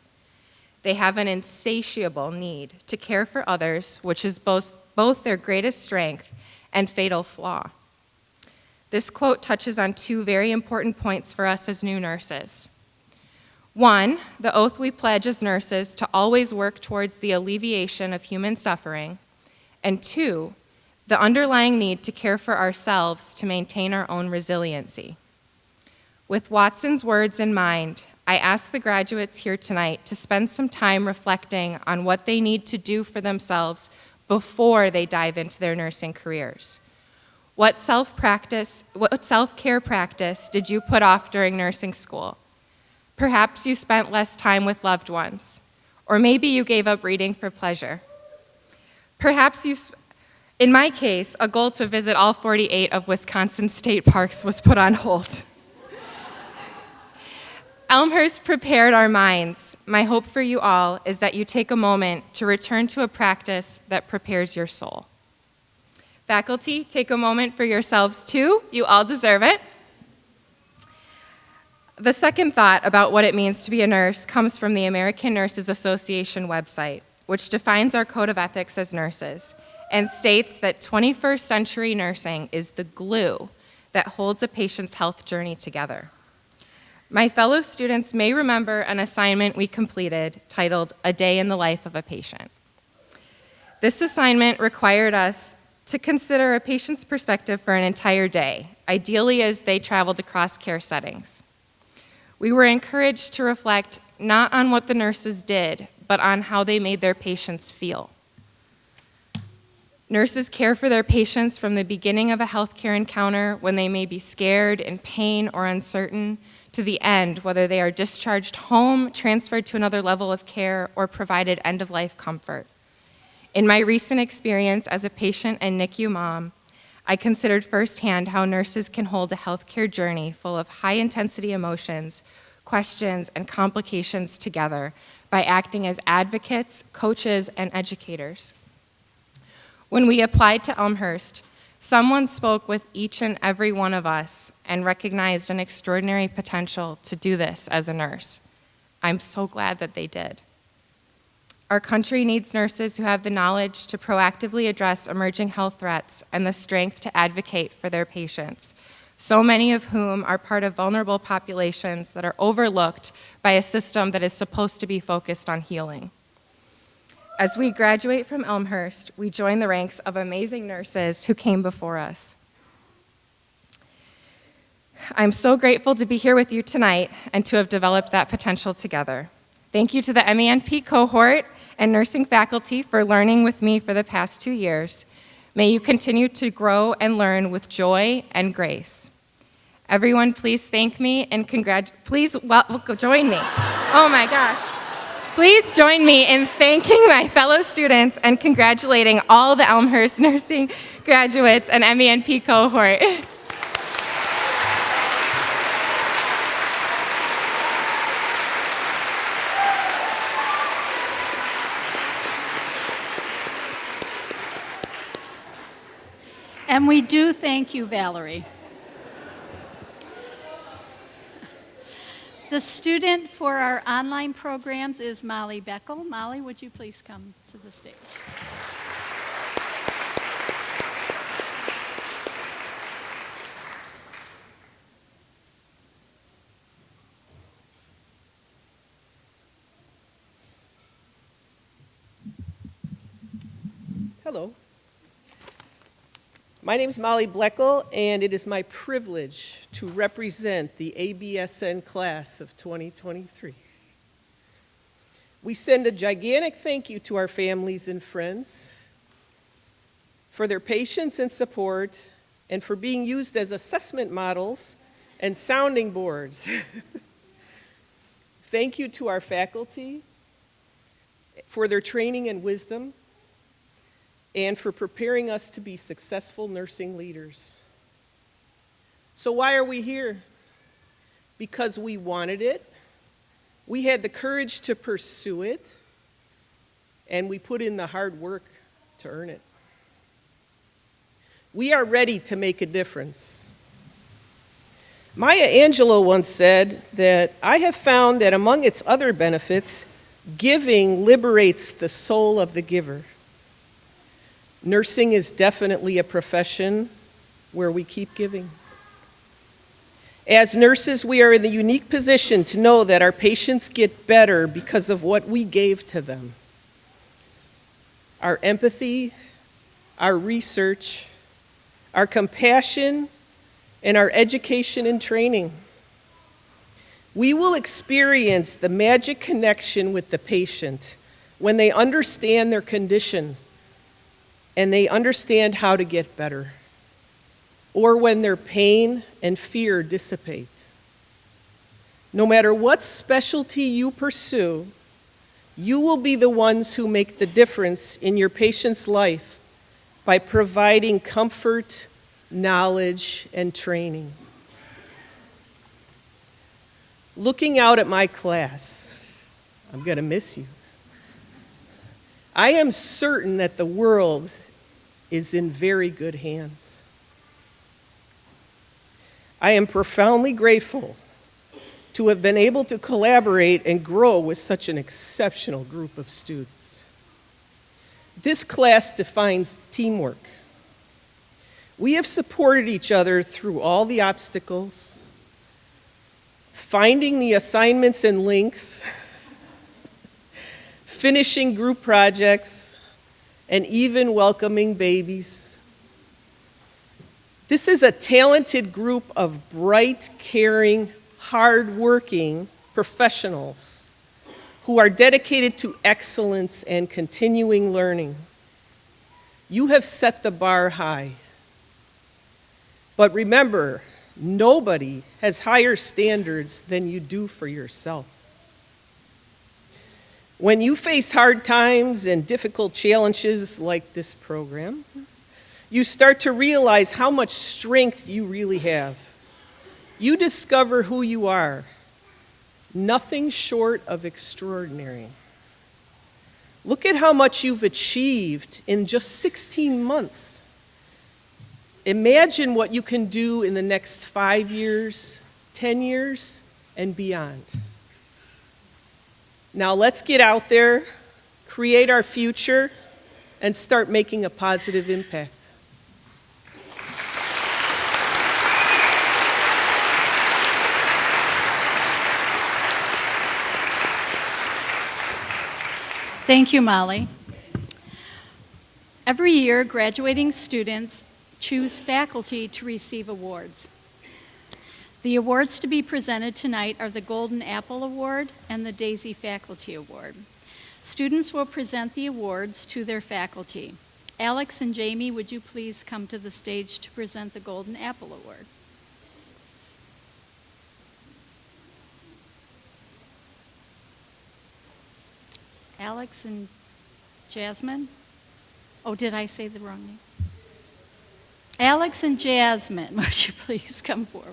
They have an insatiable need to care for others, which is both their greatest strength and fatal flaw. This quote touches on two very important points for us as new nurses. One, the oath we pledge as nurses to always work towards the alleviation of human suffering. And two, the underlying need to care for ourselves to maintain our own resiliency. With Watson's words in mind, I ask the graduates here tonight to spend some time reflecting on what they need to do for themselves before they dive into their nursing careers. What self-care practice did you put off during nursing school? Perhaps you spent less time with loved ones, or maybe you gave up reading for pleasure. Perhaps in my case, a goal to visit all 48 of Wisconsin's state parks was put on hold. Elmhurst prepared our minds. My hope for you all is that you take a moment to return to a practice that prepares your soul. Faculty, take a moment for yourselves too. You all deserve it. The second thought about what it means to be a nurse comes from the American Nurses Association website, which defines our code of ethics as nurses and states that 21st century nursing is the glue that holds a patient's health journey together. My fellow students may remember an assignment we completed titled A Day in the Life of a Patient. This assignment required us to consider a patient's perspective for an entire day, ideally as they traveled across care settings. We were encouraged to reflect not on what the nurses did, but on how they made their patients feel. Nurses care for their patients from the beginning of a healthcare encounter when they may be scared, in pain, or uncertain, to the end, whether they are discharged home, transferred to another level of care, or provided end-of-life comfort. In my recent experience as a patient and NICU mom, I considered firsthand how nurses can hold a healthcare journey full of high-intensity emotions, questions, and complications together by acting as advocates, coaches, and educators. When we applied to Elmhurst, someone spoke with each and every one of us and recognized an extraordinary potential to do this as a nurse. I'm so glad that they did. Our country needs nurses who have the knowledge to proactively address emerging health threats and the strength to advocate for their patients, so many of whom are part of vulnerable populations that are overlooked by a system that is supposed to be focused on healing. As we graduate from Elmhurst, we join the ranks of amazing nurses who came before us. I'm so grateful to be here with you tonight and to have developed that potential together. Thank you to the MENP cohort and nursing faculty for learning with me for the past 2 years. May you continue to grow and learn with joy and grace. Everyone, please thank me and please join me. Oh my gosh. Please join me in thanking my fellow students and congratulating all the Elmhurst nursing graduates and MENP cohort. And we do thank you, Valerie. The student for our online programs is Molly Beckel. Molly, would you please come to the stage? Hello. My name is Molly Bleckel, and it is my privilege to represent the ABSN class of 2023. We send a gigantic thank you to our families and friends for their patience and support and for being used as assessment models and sounding boards. Thank you to our faculty for their training and wisdom, and for preparing us to be successful nursing leaders. So why are we here? Because we wanted it, we had the courage to pursue it, and we put in the hard work to earn it. We are ready to make a difference. Maya Angelou once said that I have found that among its other benefits, giving liberates the soul of the giver. Nursing is definitely a profession where we keep giving. As nurses, we are in the unique position to know that our patients get better because of what we gave to them. Our empathy, our research, our compassion, and our education and training. We will experience the magic connection with the patient when they understand their condition and they understand how to get better, or when their pain and fear dissipate. No matter what specialty you pursue, you will be the ones who make the difference in your patient's life by providing comfort, knowledge, and training. Looking out at my class, I'm going to miss you. I am certain that the world is in very good hands. I am profoundly grateful to have been able to collaborate and grow with such an exceptional group of students. This class defines teamwork. We have supported each other through all the obstacles, finding the assignments and links, finishing group projects, and even welcoming babies. This is a talented group of bright, caring, hardworking professionals who are dedicated to excellence and continuing learning. You have set the bar high. But remember, nobody has higher standards than you do for yourself. When you face hard times and difficult challenges like this program, you start to realize how much strength you really have. You discover who you are, nothing short of extraordinary. Look at how much you've achieved in just 16 months. Imagine what you can do in the next 5 years, 10 years, and beyond. Now let's get out there, create our future, and start making a positive impact. Thank you, Molly. Every year, graduating students choose faculty to receive awards. The awards to be presented tonight are the Golden Apple Award and the Daisy Faculty Award. Students will present the awards to their faculty. Alex and Jamie, would you please come to the stage to present the Golden Apple Award? Alex and Jasmine? Oh, did I say the wrong name? Alex and Jasmine, would you please come forward?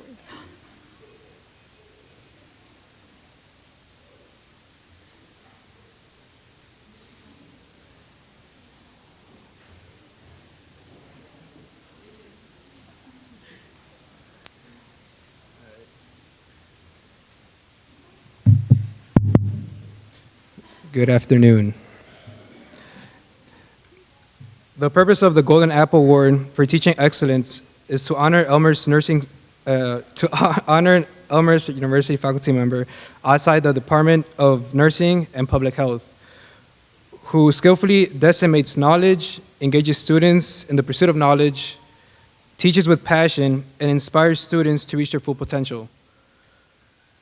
Good afternoon. The purpose of the Golden Apple Award for Teaching Excellence is to honor Elmhurst University faculty member outside the Department of Nursing and Public Health, who skillfully disseminates knowledge, engages students in the pursuit of knowledge, teaches with passion, and inspires students to reach their full potential.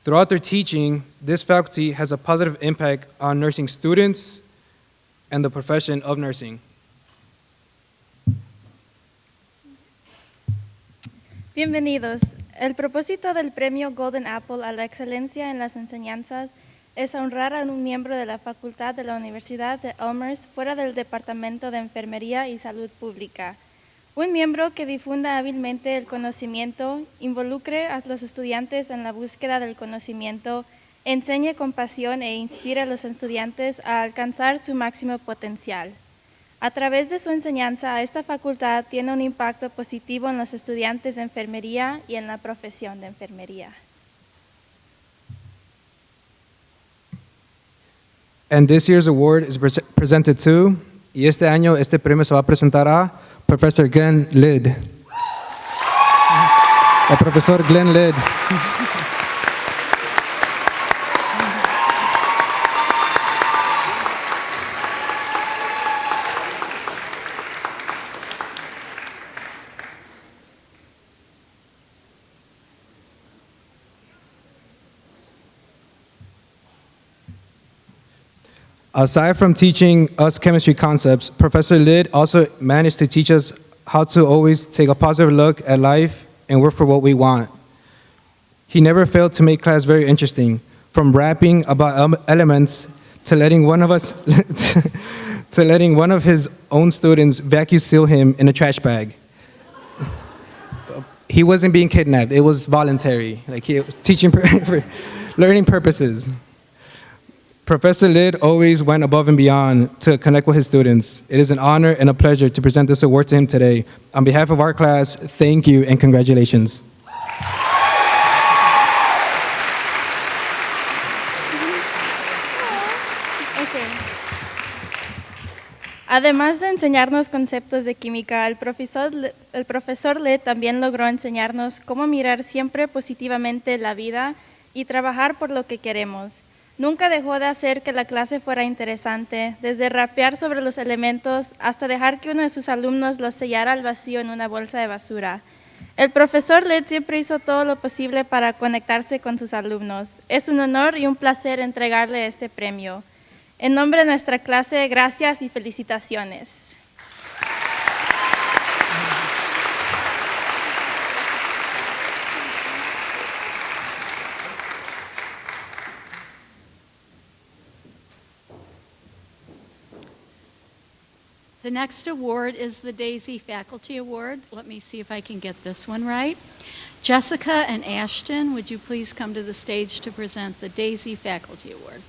Throughout their teaching, this faculty has a positive impact on nursing students and the profession of nursing. Bienvenidos. El propósito del Premio Golden Apple a la excelencia en las enseñanzas es honrar a un miembro de la facultad de la Universidad de Elmhurst fuera del Departamento de Enfermería y Salud Pública. Un miembro que difunda hábilmente el conocimiento, involucre a los estudiantes en la búsqueda del conocimiento, enseñe con pasión e inspire a los estudiantes a alcanzar su máximo potencial. A través de su enseñanza, esta facultad tiene un impacto positivo en los estudiantes de enfermería y en la profesión de enfermería. And this year's award is presented to, y este año este premio se va a presentar a Professor Glenn Lidd. El profesor Glenn Lidd. Aside from teaching us chemistry concepts, Professor Lidd also managed to teach us how to always take a positive look at life and work for what we want. He never failed to make class very interesting, from rapping about elements to letting one of us to letting one of his own students vacuum seal him in a trash bag. He wasn't being kidnapped; it was voluntary, like he teaching for learning purposes. Professor Lidd always went above and beyond to connect with his students. It is an honor and a pleasure to present this award to him today. On behalf of our class, thank you and congratulations. Además de enseñarnos conceptos de química, el profesor Lidd también logró enseñarnos cómo mirar siempre positivamente la vida y trabajar por lo que queremos. Nunca dejó de hacer que la clase fuera interesante, desde rapear sobre los elementos hasta dejar que uno de sus alumnos los sellara al vacío en una bolsa de basura. El profesor Lidd siempre hizo todo lo posible para conectarse con sus alumnos. Es un honor y un placer entregarle este premio. En nombre de nuestra clase, gracias y felicitaciones. The next award is the Daisy Faculty Award. Let me see if I can get this one right. Jessica and Ashton, would you please come to the stage to present the Daisy Faculty Award?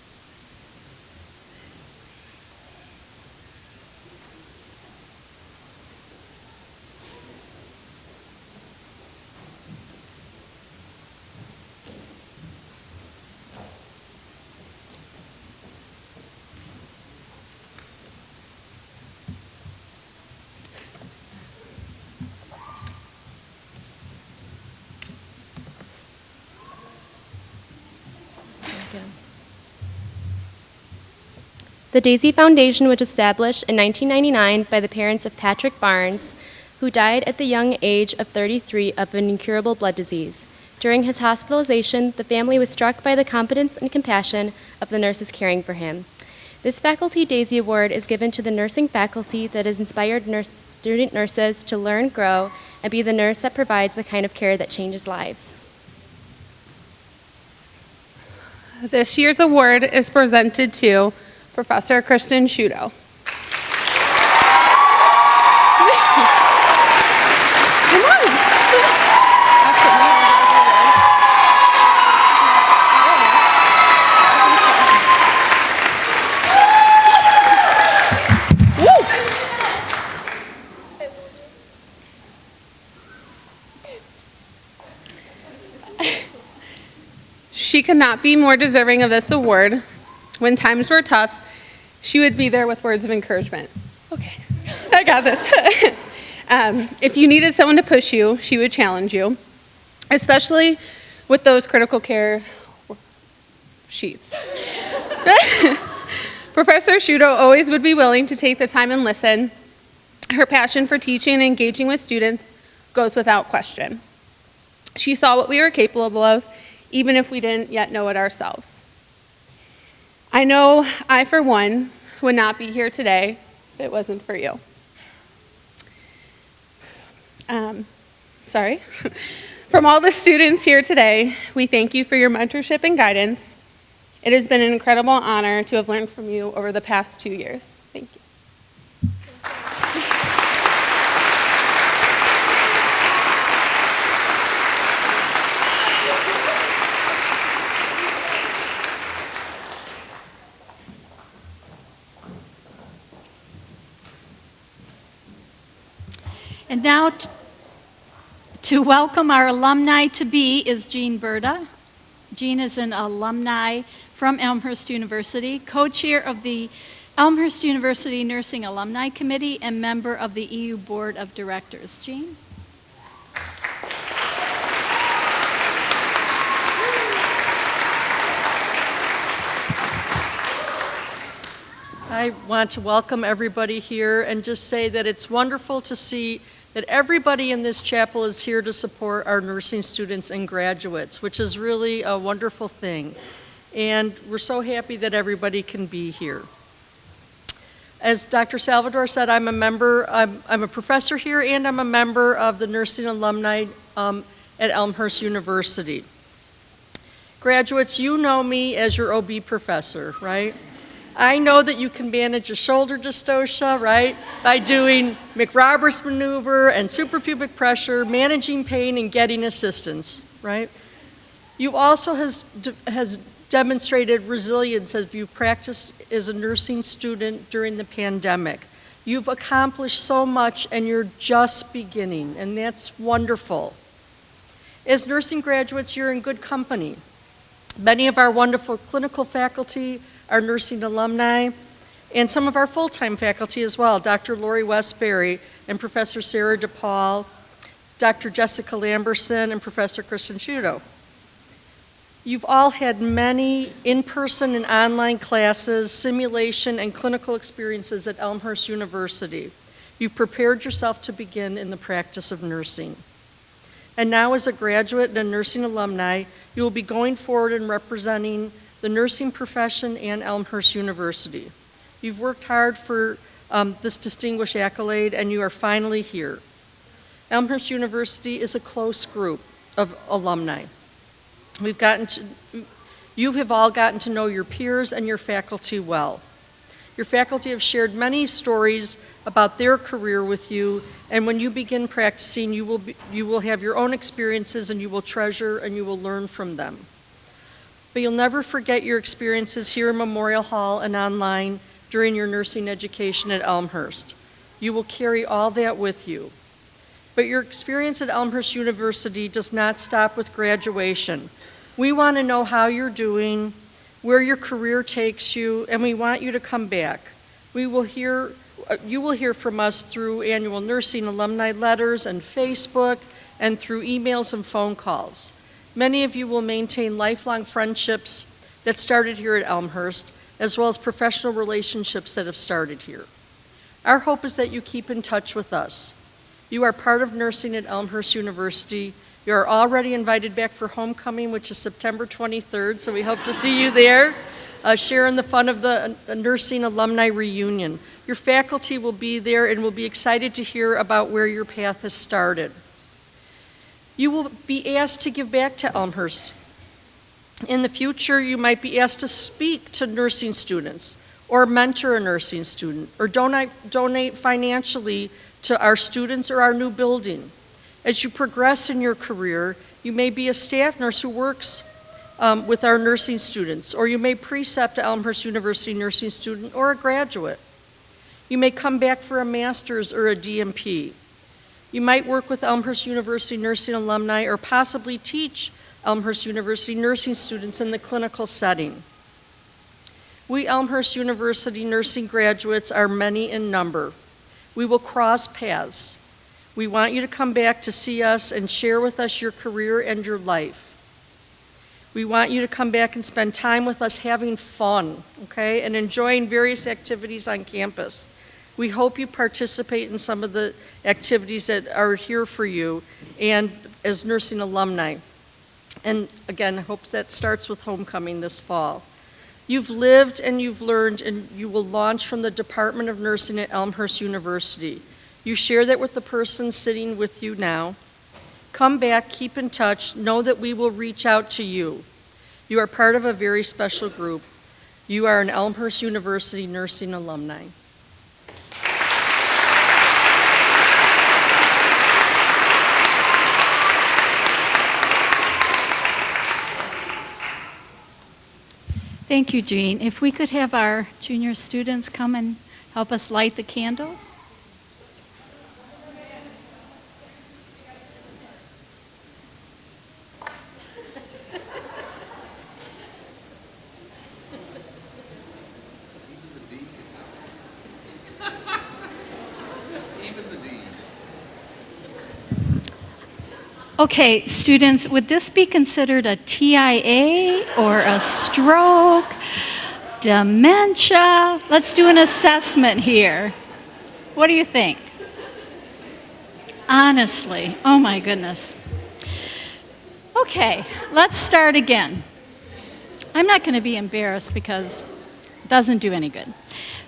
The Daisy Foundation was established in 1999 by the parents of Patrick Barnes, who died at the young age of 33 of an incurable blood disease. During his hospitalization, the family was struck by the competence and compassion of the nurses caring for him. This Faculty Daisy Award is given to the nursing faculty that has inspired student nurses to learn, grow, and be the nurse that provides the kind of care that changes lives. This year's award is presented to Professor Kristen Shudo. Come on. She could not be more deserving of this award. When times were tough, she would be there with words of encouragement. Okay, I got this. If you needed someone to push you, she would challenge you, especially with those critical care sheets. Professor Shudo always would be willing to take the time and listen. Her passion for teaching and engaging with students goes without question. She saw what we were capable of, even if we didn't yet know it ourselves. I know I, for one, would not be here today if it wasn't for you. From all the students here today, we thank you for your mentorship and guidance. It has been an incredible honor to have learned from you over the past 2 years. Thank you. And now to welcome our alumni-to-be is Jean Berta. Jean is an alumni from Elmhurst University, co-chair of the Elmhurst University Nursing Alumni Committee and member of the EU Board of Directors. Jean? I want to welcome everybody here and just say that it's wonderful to see that everybody in this chapel is here to support our nursing students and graduates, which is really a wonderful thing. And we're so happy that everybody can be here. As Dr. Salvador said, I'm a professor here and I'm a member of the nursing alumni at Elmhurst University. Graduates, you know me as your OB professor, right? I know that you can manage a shoulder dystocia, right, by doing McRoberts maneuver and suprapubic pressure, managing pain and getting assistance, right? You also has demonstrated resilience as you practiced as a nursing student during the pandemic. You've accomplished so much and you're just beginning, and that's wonderful. As nursing graduates, you're in good company. Many of our wonderful clinical faculty, our nursing alumni, and some of our full-time faculty as well, Dr. Lori Westbury and Professor Sarah DePaul, Dr. Jessica Lamberson, and Professor Kristen Shudo. You've all had many in-person and online classes, simulation, and clinical experiences at Elmhurst University. You've prepared yourself to begin in the practice of nursing. And now as a graduate and a nursing alumni, you will be going forward and representing the nursing profession and Elmhurst University. You've worked hard for this distinguished accolade and you are finally here. Elmhurst University is a close group of alumni. You have all gotten to know your peers and your faculty well. Your faculty have shared many stories about their career with you, and when you begin practicing, you will have your own experiences and you will treasure and you will learn from them. But you'll never forget your experiences here in Memorial Hall and online during your nursing education at Elmhurst. You will carry all that with you. But your experience at Elmhurst University does not stop with graduation. We want to know how you're doing, where your career takes you, and we want you to come back. You will hear from us through annual nursing alumni letters and Facebook and through emails and phone calls. Many of you will maintain lifelong friendships that started here at Elmhurst, as well as professional relationships that have started here. Our hope is that you keep in touch with us. You are part of nursing at Elmhurst University. You are already invited back for homecoming, which is September 23rd, so we hope to see you there, sharing the fun of the nursing alumni reunion. Your faculty will be there and will be excited to hear about where your path has started. You will be asked to give back to Elmhurst. In the future, you might be asked to speak to nursing students or mentor a nursing student or donate financially to our students or our new building. As you progress in your career, you may be a staff nurse who works with our nursing students, or you may precept an Elmhurst University nursing student or a graduate. You may come back for a master's or a DMP. You might work with Elmhurst University nursing alumni or possibly teach Elmhurst University nursing students in the clinical setting. We Elmhurst University nursing graduates are many in number. We will cross paths. We want you to come back to see us and share with us your career and your life. We want you to come back and spend time with us having fun, okay, and enjoying various activities on campus. We hope you participate in some of the activities that are here for you and as nursing alumni. And again, I hope that starts with homecoming this fall. You've lived and you've learned, and you will launch from the Department of Nursing at Elmhurst University. You share that with the person sitting with you now. Come back, keep in touch, know that we will reach out to you. You are part of a very special group. You are an Elmhurst University nursing alumni. Thank you, Jean. If we could have our junior students come and help us light the candles. Okay, students, would this be considered a TIA or a stroke? Dementia? Let's do an assessment here. What do you think? Honestly, oh my goodness. Okay, let's start again. I'm not going to be embarrassed because it doesn't do any good.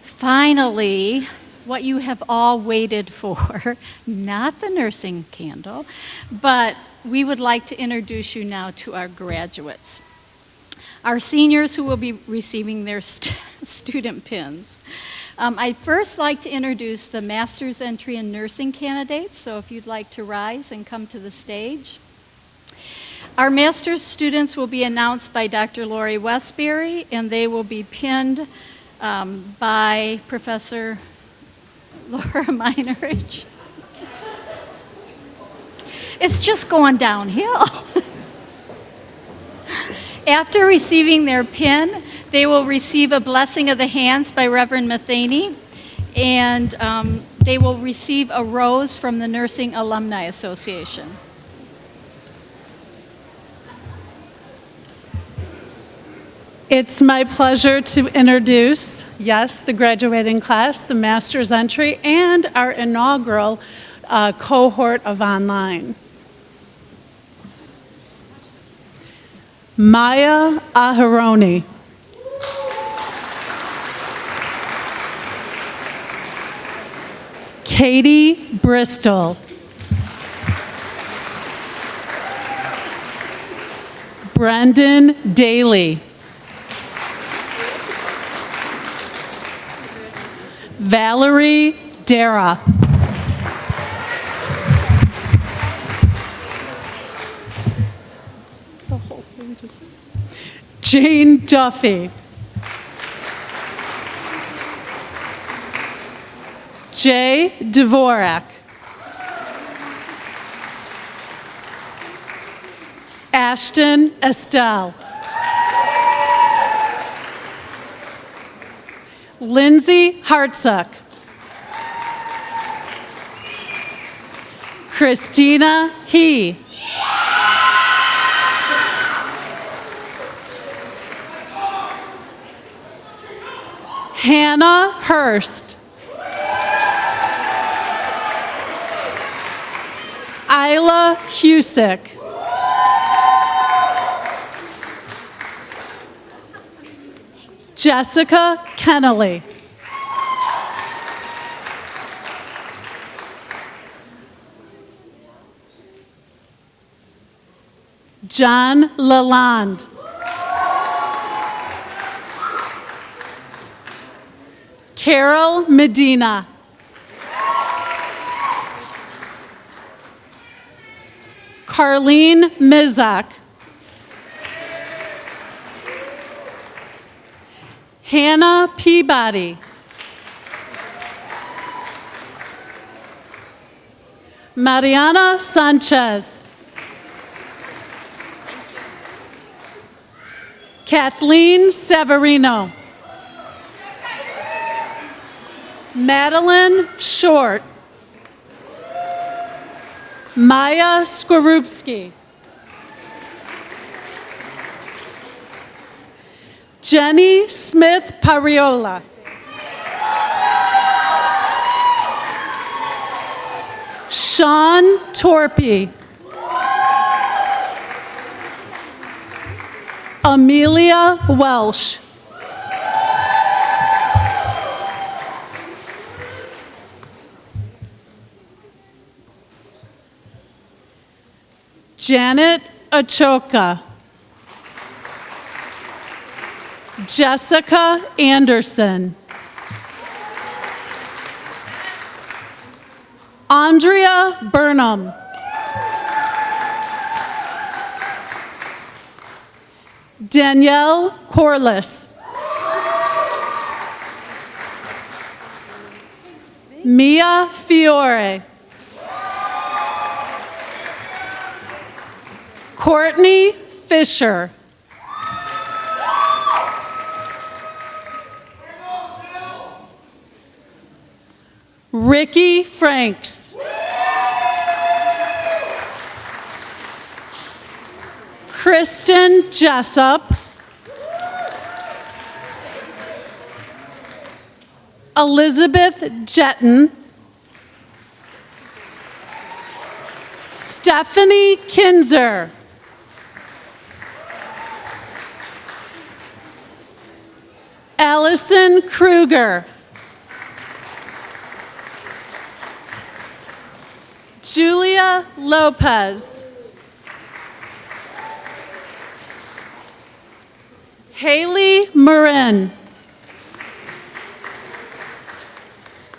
Finally, what you have all waited for, not the nursing candle, but we would like to introduce you now to our graduates. Our seniors who will be receiving their student pins. I'd first like to introduce the master's entry in nursing candidates, so if you'd like to rise and come to the stage. Our master's students will be announced by Dr. Lori Westbury, and they will be pinned by Professor Laura Meinerich. It's just going downhill. After receiving their pin, they will receive a blessing of the hands by Reverend Matheny, and they will receive a rose from the Nursing Alumni Association. It's my pleasure to introduce, yes, the graduating class, the master's entry, and our inaugural cohort of online. Maya Aharoni. Katie Bristol. Brendan Daly. Valerie Dara. Jane Duffy. Jay Dvorak. Ashton Estelle. Lindsay Hartsuck. Christina He. Hannah Hurst. Isla Husick. Jessica Kennelly. John Lalonde. Carol Medina. Carlene Mizak. Hannah Peabody. Mariana Sanchez. Kathleen Severino. Madeline Short. Maya Skorupski. Jenny Smith Pariola. Sean Torpy. Amelia Welsh. Janet Achoka. Jessica Anderson. Andrea Burnham. Danielle Corliss. Mia Fiore. Courtney Fisher. Ricky Franks. Kristen Jessup. Elizabeth Jetton. Stephanie Kinzer. Allison Kruger. Julia Lopez. Haley Marin.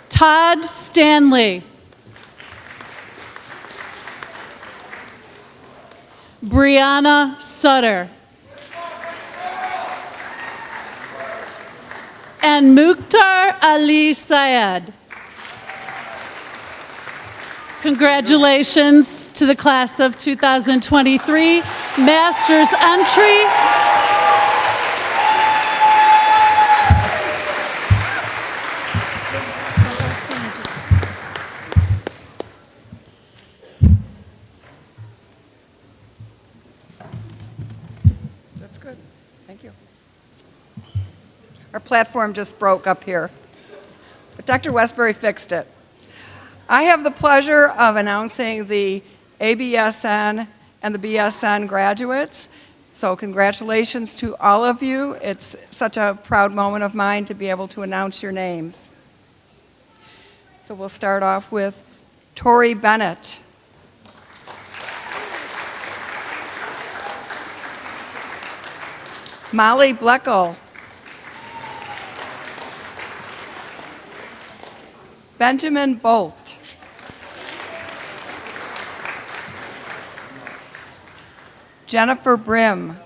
Todd Stanley. Brianna Sutter. And Mukhtar Ali Syed. Congratulations to the class of 2023, master's entry. That's good. Thank you. Our platform just broke up here, but Dr. Westbury fixed it. I have the pleasure of announcing the ABSN and the BSN graduates. So congratulations to all of you. It's such a proud moment of mine to be able to announce your names. So we'll start off with Tori Bennett. Molly Bleckel. Benjamin Bolt. Jennifer Brim.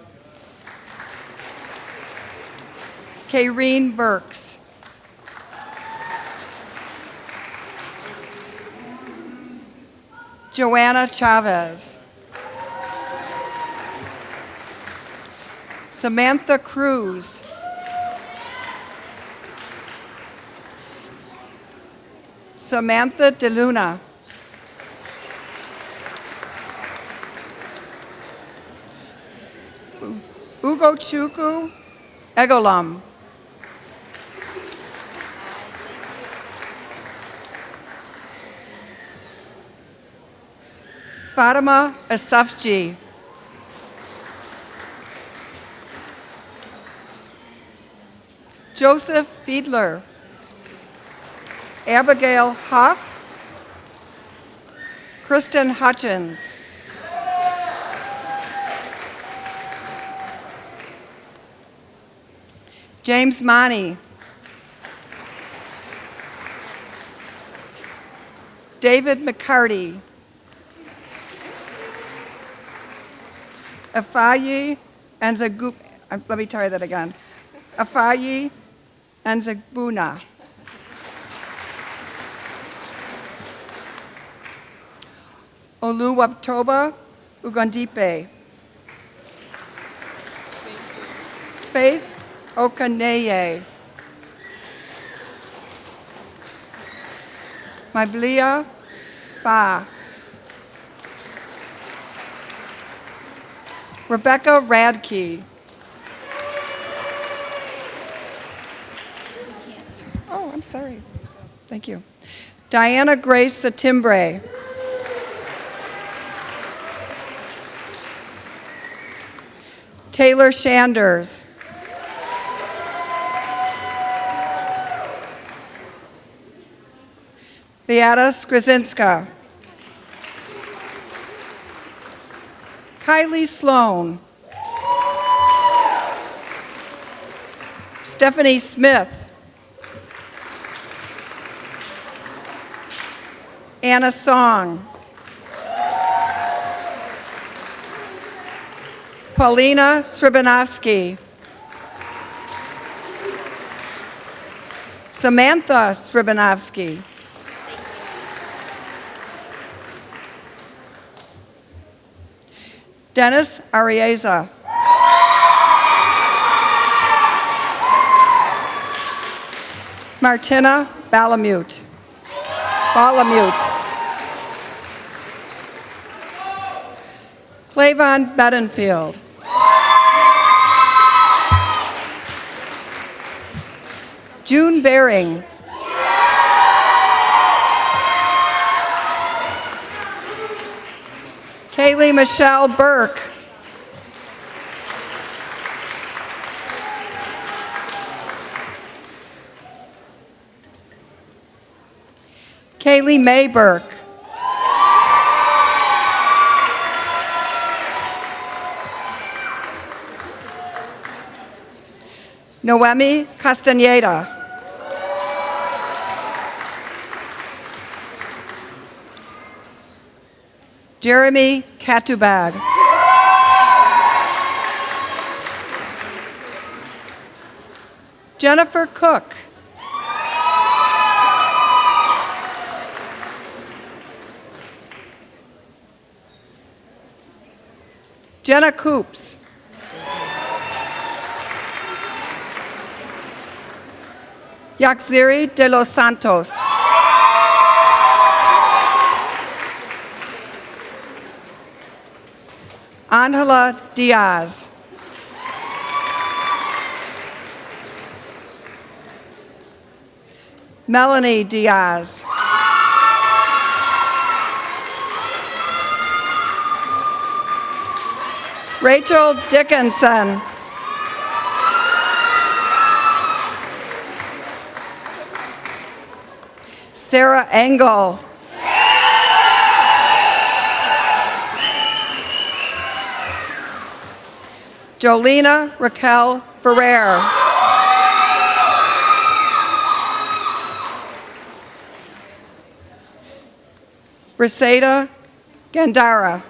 Kayreen Burks. Joanna Chavez. Samantha Cruz. Samantha DeLuna. Ugochukwu Egolam. Fatima Asafji. Joseph Fiedler. Abigail Huff. Kristen Hutchins. James Money. David McCarty. Afayi Anzagu, let me try that again. Afayi Anzagbuna. Oluwatoba Ugondipe. Faith Okaneye. Mablia Fa. Rebecca Radke. Oh, I'm sorry. Thank you. Diana Grace Satimbre. Taylor Shanders. Beata Skrzynska. Kylie Sloan. Stephanie Smith. Anna Song. Paulina Sribanovsky. Samantha Sribanovsky. Dennis Arieza. Martina Balamute. Clavon Beddenfield. June Baring. Kaylee Michelle Burke. Kaylee May Burke. Noemi Castaneda. Jeremy Katubag. Jennifer Cook. Jenna Coops. Yaxiri de los Santos. Angela Diaz. Melanie Diaz. Rachel Dickinson. Sarah Engel. Jolena Raquel Ferrer. Reseda Gandara.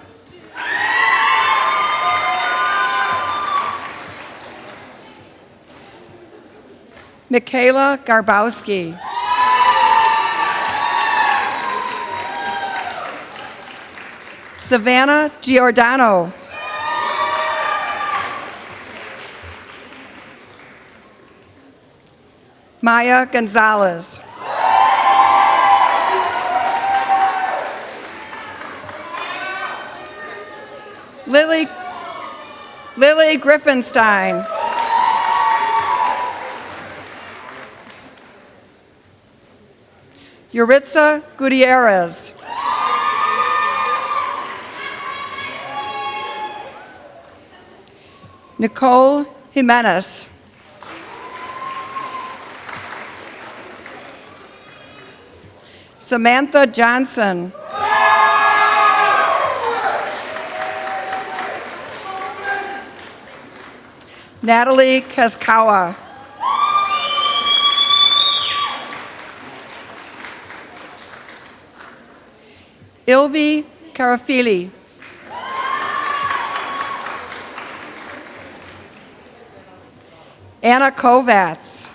Michaela Garbowski. Savannah Giordano. Maya Gonzalez. Lily Griffinstein. Yuritsa Gutierrez. Nicole Jimenez. Samantha Johnson. Natalie Kaskawa. Ilvi Karafili. Anna Kovats.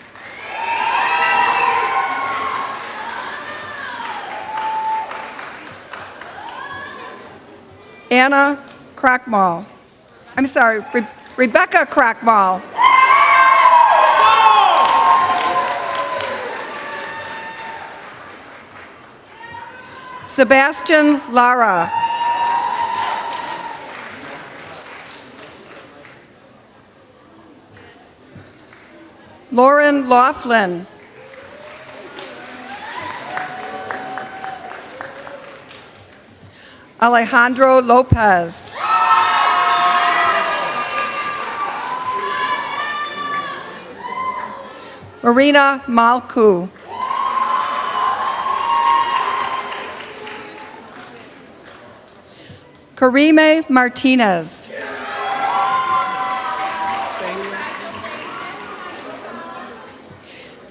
Anna Crackmall. I'm sorry, Rebecca Crackmall. Sebastian Lara. Lauren Laughlin. Alejandro Lopez. Marina Malku. Karime Martinez.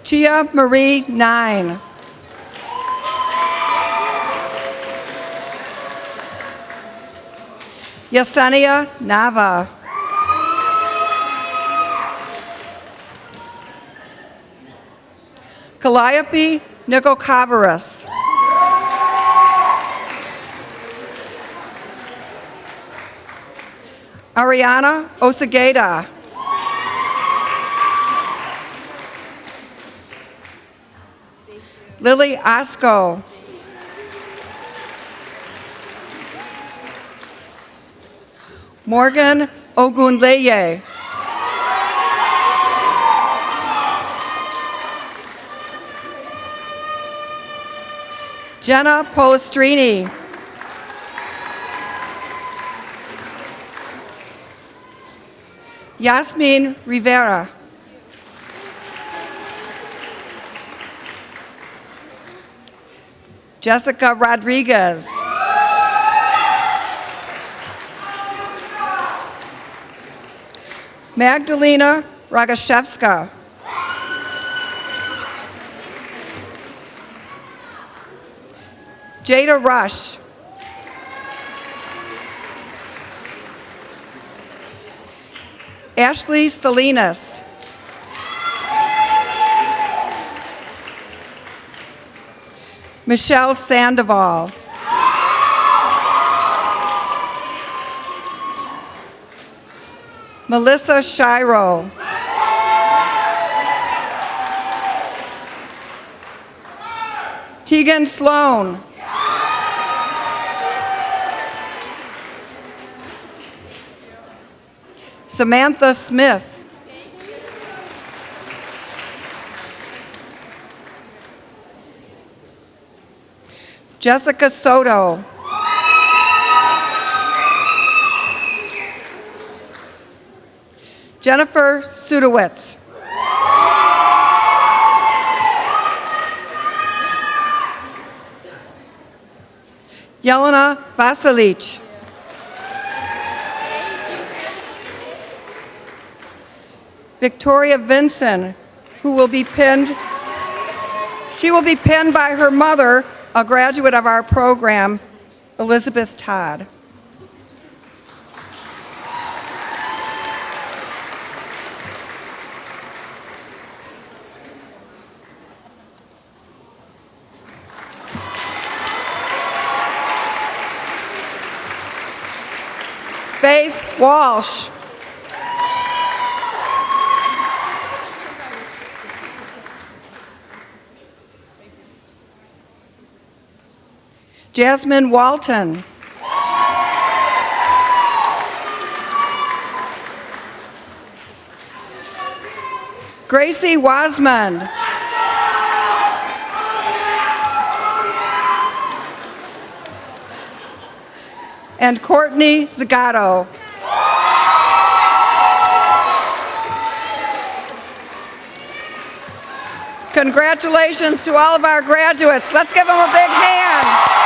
Chia Marie Nine. Yesenia Nava. Calliope Nikokavaris. Ariana Osageda. Lily Asko. Morgan Ogunleye. Jenna Polistrini. Yasmin Rivera. Jessica Rodriguez. Magdalena Rogaszewska. Jada Rush. Ashley Salinas. Michelle Sandoval. Melissa Shiro. Tegan Sloan. Samantha Smith. Jessica Soto. Jennifer Sudowitz. Yelena Vasilich. Victoria Vinson, who will be pinned. She will be pinned by her mother, a graduate of our program, Elizabeth Todd. Faith Walsh. Jasmine Walton. Gracie Wasmond. And Courtney Zagato. Congratulations to all of our graduates. Let's give them a big hand.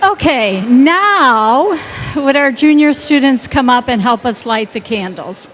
Okay, now would our junior students come up and help us light the candles?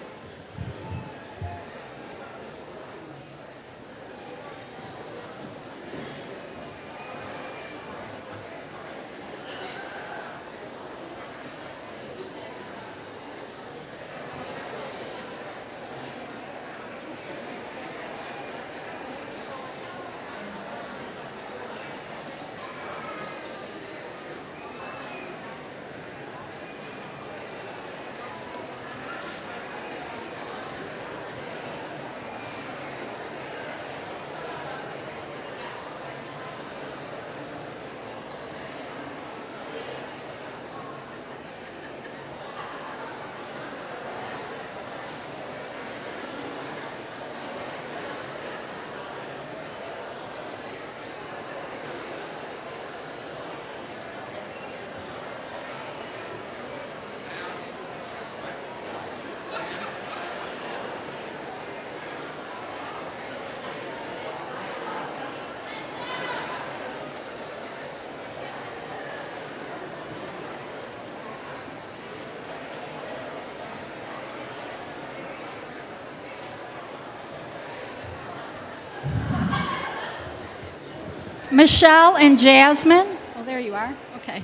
Michelle and Jasmine. Oh, there you are. Okay.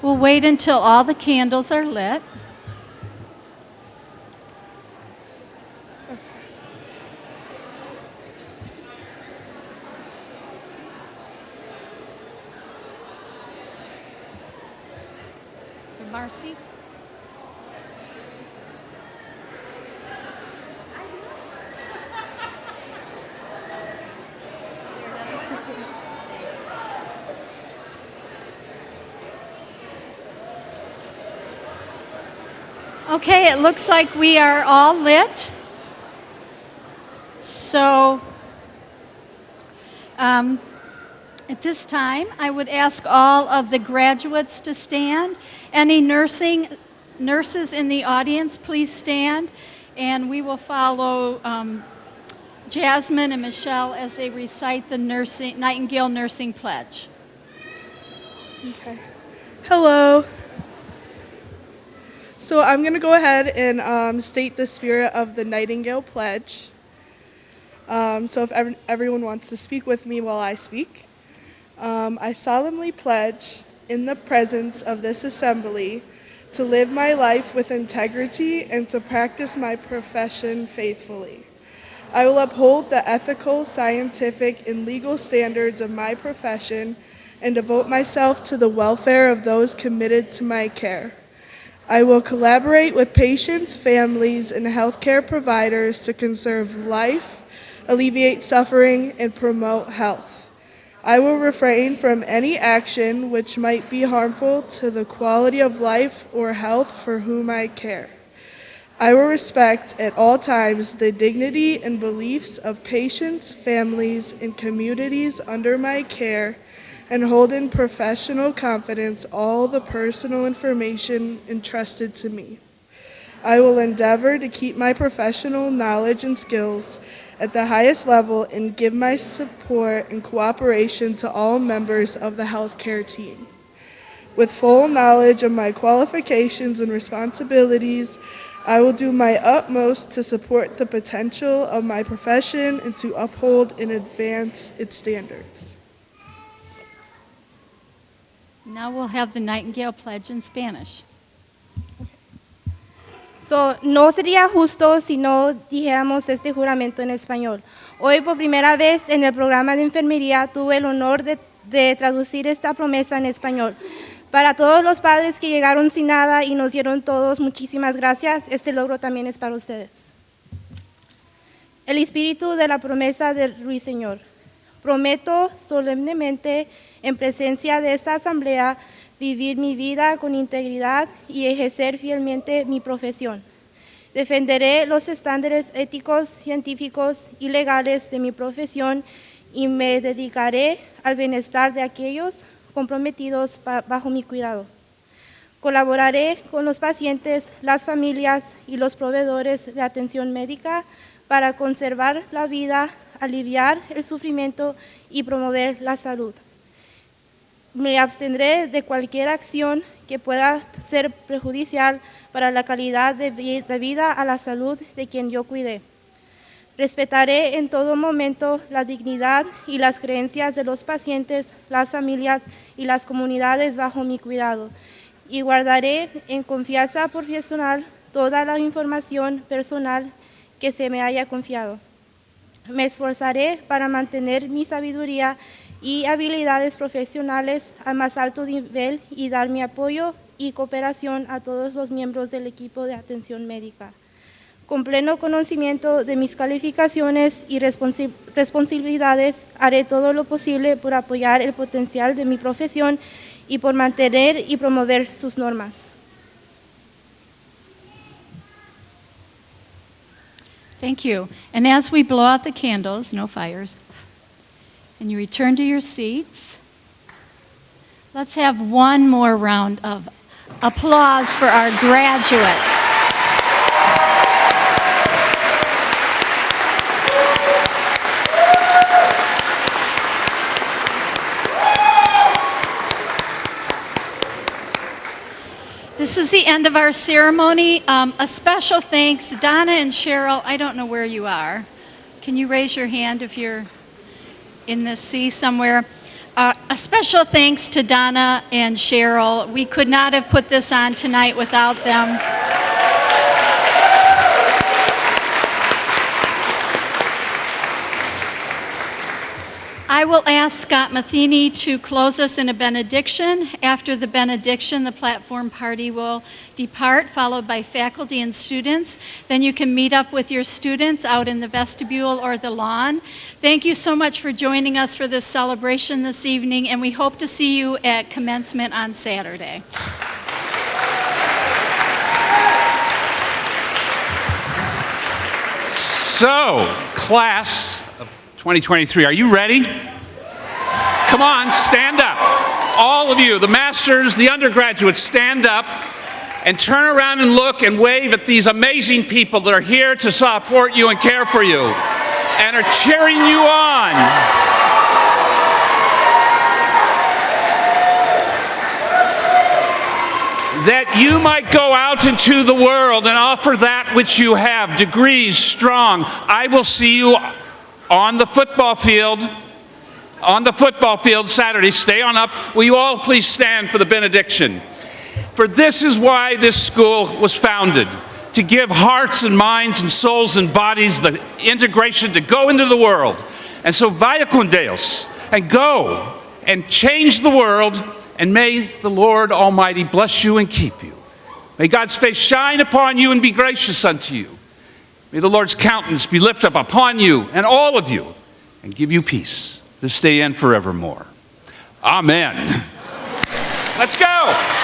We'll wait until all the candles are lit. Marcy? Okay, it looks like we are all lit. So, at this time, I would ask all of the graduates to stand. Any nurses in the audience, please stand. And we will follow Jasmine and Michelle as they recite the Nightingale Nursing Pledge. Okay. Hello. So I'm going to go ahead and state the spirit of the Nightingale Pledge. So if everyone wants to speak with me while I speak. I solemnly pledge in the presence of this assembly to live my life with integrity and to practice my profession faithfully. I will uphold the ethical, scientific, and legal standards of my profession and devote myself to the welfare of those committed to my care. I will collaborate with patients, families, and healthcare providers to conserve life, alleviate suffering, and promote health. I will refrain from any action which might be harmful to the quality of life or health for whom I care. I will respect at all times the dignity and beliefs of patients, families, and communities under my care, and hold in professional confidence all the personal information entrusted to me. I will endeavor to keep my professional knowledge and skills at the highest level and give my support and cooperation to all members of the healthcare team. With full knowledge of my qualifications and responsibilities, I will do my utmost to support the potential of my profession and to uphold and advance its standards. Now we'll have the Nightingale Pledge in Spanish. So, no sería justo si no dijéramos este juramento en español. Hoy, por primera vez en el programa de enfermería, tuve el honor de traducir esta promesa en español. Para todos los padres que llegaron sin nada y nos dieron todos, muchísimas gracias. Este logro también es para ustedes. El espíritu de la promesa del Ruiseñor. Prometo solemnemente, en presencia de esta asamblea, vivir mi vida con integridad y ejercer fielmente mi profesión. Defenderé los estándares éticos, científicos y legales de mi profesión y me dedicaré al bienestar de aquellos comprometidos bajo mi cuidado. Colaboraré con los pacientes, las familias y los proveedores de atención médica para conservar la vida, aliviar el sufrimiento y promover la salud. Me abstendré de cualquier acción que pueda ser perjudicial para la calidad de vida a la salud de quien yo cuide. Respetaré en todo momento la dignidad y las creencias de los pacientes, las familias y las comunidades bajo mi cuidado, y guardaré en confianza profesional toda la información personal que se me haya confiado. Me esforzaré para mantener mi sabiduría y habilidades profesionales al más alto nivel y dar mi apoyo y cooperación a todos los miembros del equipo de atención médica. Con pleno conocimiento de mis calificaciones y responsabilidades, haré todo lo posible por apoyar el potencial de mi profesión y por mantener y promover sus normas. Thank you. And as we blow out the candles, no fires, and you return to your seats, let's have one more round of applause for our graduates. This is the end of our ceremony. A special thanks, Donna and Cheryl, I don't know where you are. Can you raise your hand if you're in the sea somewhere? A special thanks to Donna and Cheryl. We could not have put this on tonight without them. I will ask Scott Matheny to close us in a benediction. After the benediction, the platform party will depart, followed by faculty and students. Then you can meet up with your students out in the vestibule or the lawn. Thank you so much for joining us for this celebration this evening, and we hope to see you at commencement on Saturday. So, class of 2023, are you ready? Come on, stand up. All of you, the masters, the undergraduates, stand up and turn around and look and wave at these amazing people that are here to support you and care for you and are cheering you on. That you might go out into the world and offer that which you have, degrees, strong. I will see you on the football field Saturday. Stay on up. Will you all please stand for the benediction? For this is why this school was founded, to give hearts and minds and souls and bodies the integration to go into the world. And so vaya con Deus, and go and change the world, and may the Lord Almighty bless you and keep you. May God's face shine upon you and be gracious unto you. May the Lord's countenance be lifted up upon you and all of you and give you peace this day and forevermore. Amen. Let's go.